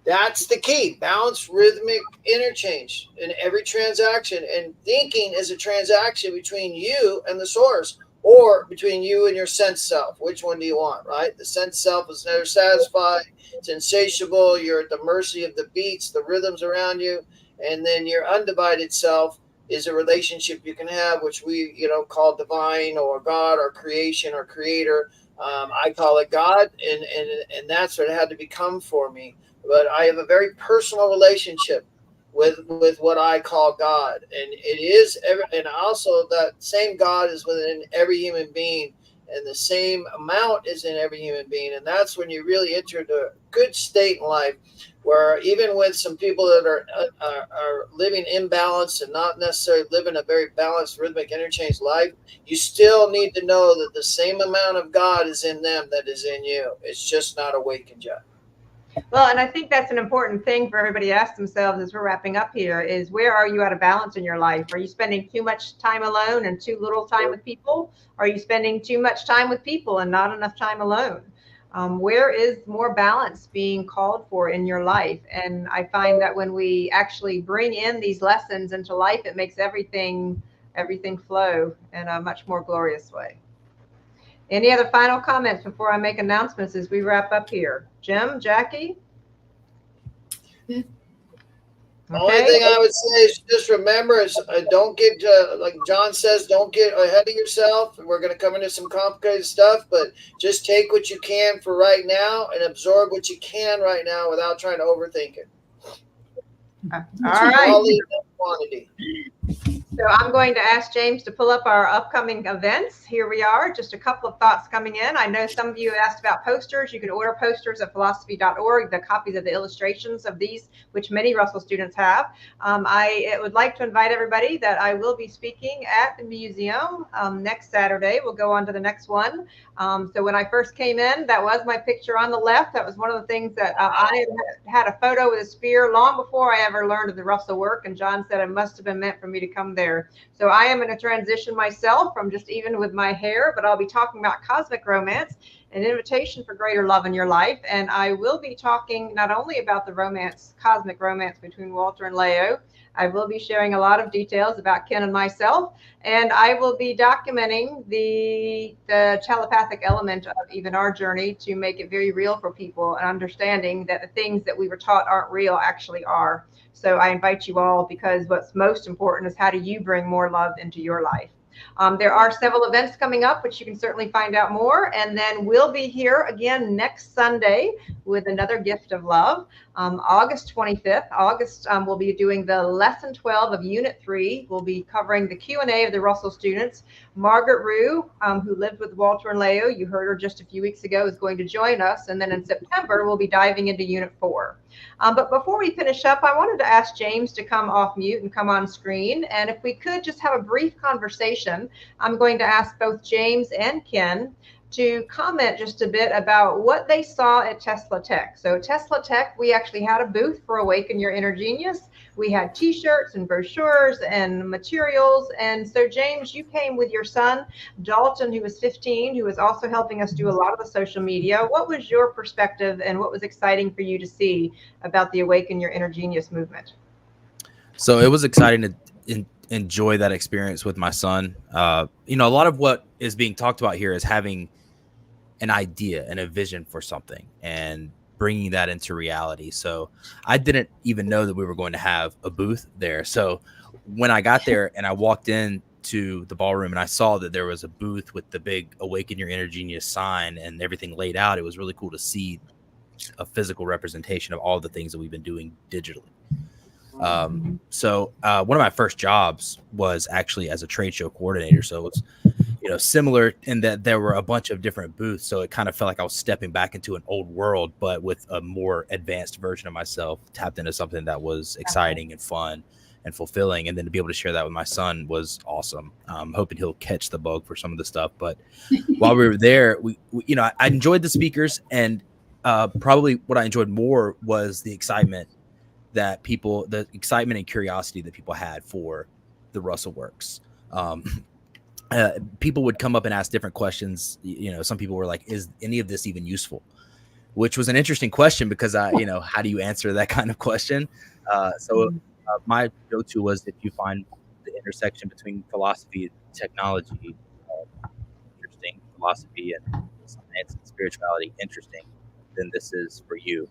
That's the key. Balanced rhythmic interchange in every transaction. And thinking is a transaction between you and the source, or between you and your sense self. Which one do you want, right? The sense self is never satisfied. It's insatiable. You're at the mercy of the beats, the rhythms around you. And then your undivided self is a relationship you can have, which we, call divine or God or creation or creator. I call it God. And that's what it had to become for me. But I have a very personal relationship with what I call God, and it is and also that same God is within every human being, and the same amount is in every human being, and that's when you really enter the good state in life, where even with some people that are living imbalanced and not necessarily living a very balanced rhythmic interchange life, you still need to know that the same amount of God is in them that is in you. It's just not awakened yet. Well, and I think that's an important thing for everybody to ask themselves as we're wrapping up here is, where are you out of balance in your life? Are you spending too much time alone and too little time with people? Are you spending too much time with people and not enough time alone? Where is more balance being called for in your life? And I find that when we actually bring in these lessons into life, it makes everything flow in a much more glorious way. Any other final comments before I make announcements as we wrap up here? Jim, Jackie? The only thing I would say is just remember, don't get, like John says, don't get ahead of yourself. We're going to come into some complicated stuff, but just take what you can for right now and absorb what you can right now without trying to overthink it. All right. Quantity. So I'm going to ask James to pull up our upcoming events. Here we are, just a couple of thoughts coming in. I know some of you asked about posters. You can order posters at philosophy.org, the copies of the illustrations of these, which many Russell students have. I would like to invite everybody that I will be speaking at the museum next Saturday. We'll go on to the next one. So when I first came in, that was my picture on the left. That was one of the things that I had a photo with a spear long before I ever learned of the Russell work. And John said it must have been meant for me to come there. So I am in a transition myself from just even with my hair, but I'll be talking about cosmic romance, an invitation for greater love in your life. And I will be talking not only about the romance, cosmic romance between Walter and Leo. I will be sharing a lot of details about Ken and myself, and I will be documenting the telepathic element of even our journey to make it very real for people, and understanding that the things that we were taught aren't real actually are. So I invite you all, because what's most important is how do you bring more love into your life. There are several events coming up, which you can certainly find out more. And then we'll be here again next Sunday with another gift of love. August 25th, we'll be doing the lesson 12 of Unit 3. We'll be covering the Q&A of the Russell students. Margaret Rue, who lived with Walter and Leo, you heard her just a few weeks ago, is going to join us. And then in September, we'll be diving into Unit 4. But before we finish up, I wanted to ask James to come off mute and come on screen. And if we could just have a brief conversation, I'm going to ask both James and Ken to comment just a bit about what they saw at Tesla Tech. So Tesla Tech, we actually had a booth for Awaken Your Inner Genius. We had t-shirts and brochures and materials. And so James, you came with your son, Dalton, who was 15, who was also helping us do a lot of the social media. What was your perspective and what was exciting for you to see about the Awaken Your Inner Genius movement? So it was exciting to enjoy that experience with my son. A lot of what is being talked about here is having an idea and a vision for something and bringing that into reality. So I didn't even know that we were going to have a booth there. So when I got there and I walked in to the ballroom and I saw that there was a booth with the big Awaken Your Inner Genius sign and everything laid out, it was really cool to see a physical representation of all the things that we've been doing digitally. So one of my first jobs was actually as a trade show coordinator. So it's, similar in that there were a bunch of different booths. So it kind of felt like I was stepping back into an old world, but with a more advanced version of myself, tapped into something that was exciting and fun and fulfilling. And then to be able to share that with my son was awesome. Hoping he'll catch the bug for some of the stuff. But while we were there, I enjoyed the speakers, and probably what I enjoyed more was the excitement and curiosity that people had for the Russell Works. People would come up and ask different questions. Some people were like, is any of this even useful? Which was an interesting question because how do you answer that kind of question? So my go-to was, if you find the intersection between philosophy and technology interesting, philosophy and science and spirituality interesting, then this is for you.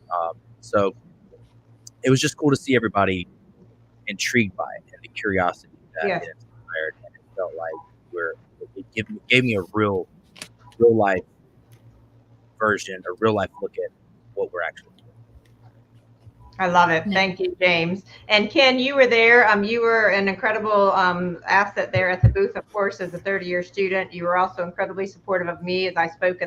So it was just cool to see everybody intrigued by it and the curiosity that it inspired, and it felt like it gave me a real life version, a real life look at what we're actually doing. I love it. Thank you, James. And Ken, you were there. You were an incredible asset there at the booth, of course, as a 30-year student. You were also incredibly supportive of me as I spoke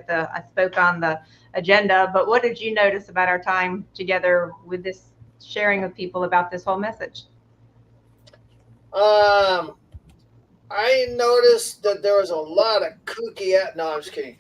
on the agenda. But what did you notice about our time together with this sharing with people about this whole message? I noticed that there was a lot of kooky. No, I'm just kidding.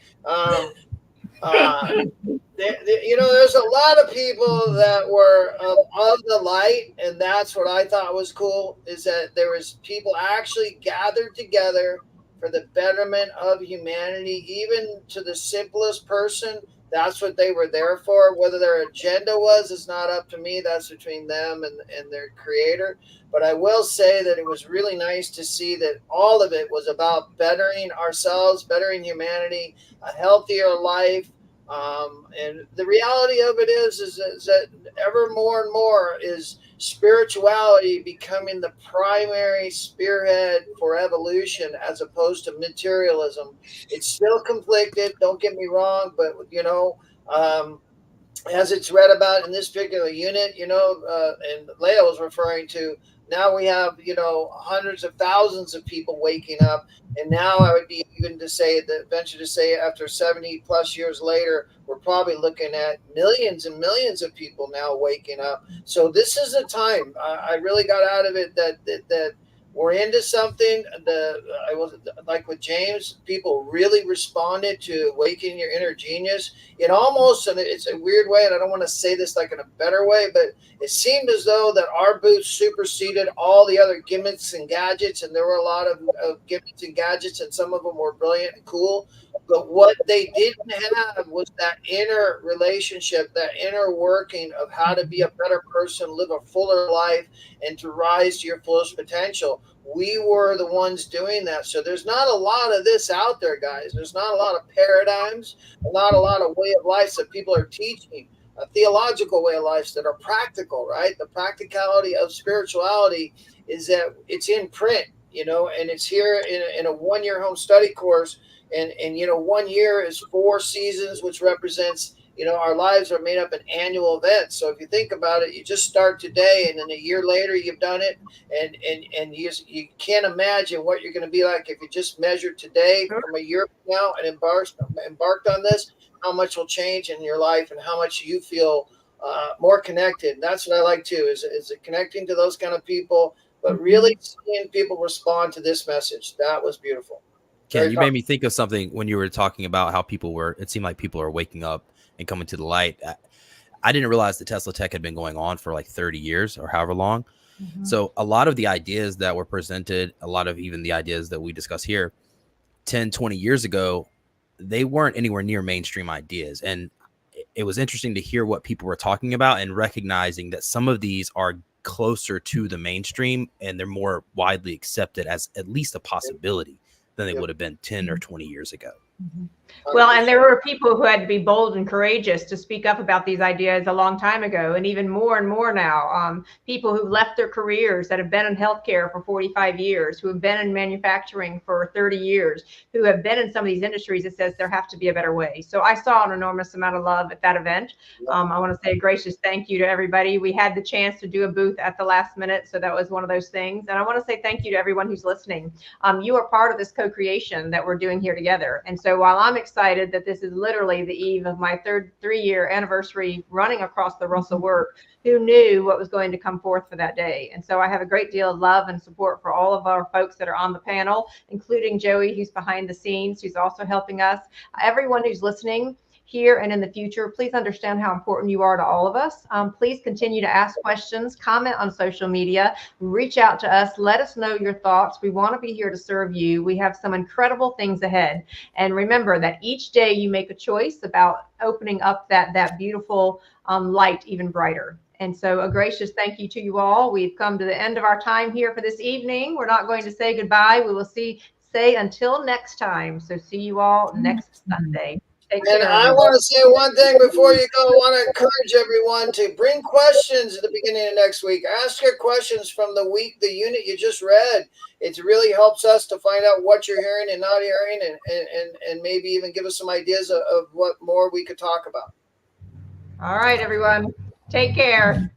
There's a lot of people that were of the light, and that's what I thought was cool, is that there was people actually gathered together for the betterment of humanity, even to the simplest person. That's what they were there for. Whether their agenda was is not up to me. That's between them and their creator. But I will say that it was really nice to see that all of it was about bettering ourselves, bettering humanity, a healthier life. And the reality of it is that ever more and more is spirituality becoming the primary spearhead for evolution as opposed to materialism. It's still conflicted, don't get me wrong, but as it's read about in this particular unit, and Leah was referring to, now we have, hundreds of thousands of people waking up. And now I would be even venture to say after 70 plus years later, we're probably looking at millions and millions of people now waking up. So this is a time I really got out of it that we're into something. I was like with James, people really responded to Awaken Your Inner Genius. It almost, and it's a weird way, and I don't want to say this like in a better way, but it seemed as though that our booth superseded all the other gimmicks and gadgets, and there were a lot of gimmicks and gadgets, and some of them were brilliant and cool. But what they didn't have was that inner relationship, that inner working of how to be a better person, live a fuller life, and to rise to your fullest potential. We were the ones doing that. So there's not a lot of this out there, guys. There's not a lot of paradigms, not a lot of way of life that people are teaching, a theological way of life that are practical, right? The practicality of spirituality is that it's in print, and it's here in a one-year home study course. And 1 year is 4 seasons, which represents, our lives are made up in annual events. So if you think about it, you just start today, and then a year later you've done it, and you can't imagine what you're going to be like if you just measured today from a year from now and embarked on this, how much will change in your life and how much you feel more connected. That's what I like too, is it connecting to those kind of people, but really seeing people respond to this message. That was beautiful. Ken, you made me think of something when you were talking about how it seemed like people are waking up and coming to the light. I didn't realize that Tesla Tech had been going on for like 30 years or however long. So a lot of the ideas that were presented, a lot of even the ideas that we discuss here 10, 20 years ago, they weren't anywhere near mainstream ideas. And it was interesting to hear what people were talking about and recognizing that some of these are closer to the mainstream and they're more widely accepted as at least a possibility than they would have been 10 or 20 years ago. Well, and there were people who had to be bold and courageous to speak up about these ideas a long time ago, and even more and more now. People who left their careers that have been in healthcare for 45 years, who have been in manufacturing for 30 years, who have been in some of these industries that says there have to be a better way. So I saw an enormous amount of love at that event. I want to say a gracious thank you to everybody. We had the chance to do a booth at the last minute, so that was one of those things. And I want to say thank you to everyone who's listening. You are part of this co-creation that we're doing here together. And so while I'm excited that this is literally the eve of my 3-year anniversary running across the Russell work, who knew what was going to come forth for that day? And so I have a great deal of love and support for all of our folks that are on the panel, including Joey, who's behind the scenes, who's also helping us. Everyone who's listening here and in the future, please understand how important you are to all of us. Please continue to ask questions, comment on social media, reach out to us, let us know your thoughts. We want to be here to serve you. We have some incredible things ahead. And remember that each day you make a choice about opening up that beautiful light even brighter. And so a gracious thank you to you all. We've come to the end of our time here for this evening. We're not going to say goodbye. We will say until next time. So see you all next Sunday. And I want to say one thing before you go. I want to encourage everyone to bring questions at the beginning of next week. Ask your questions from the unit you just read. It really helps us to find out what you're hearing and not hearing, and maybe even give us some ideas of what more we could talk about. All right, everyone. Take care.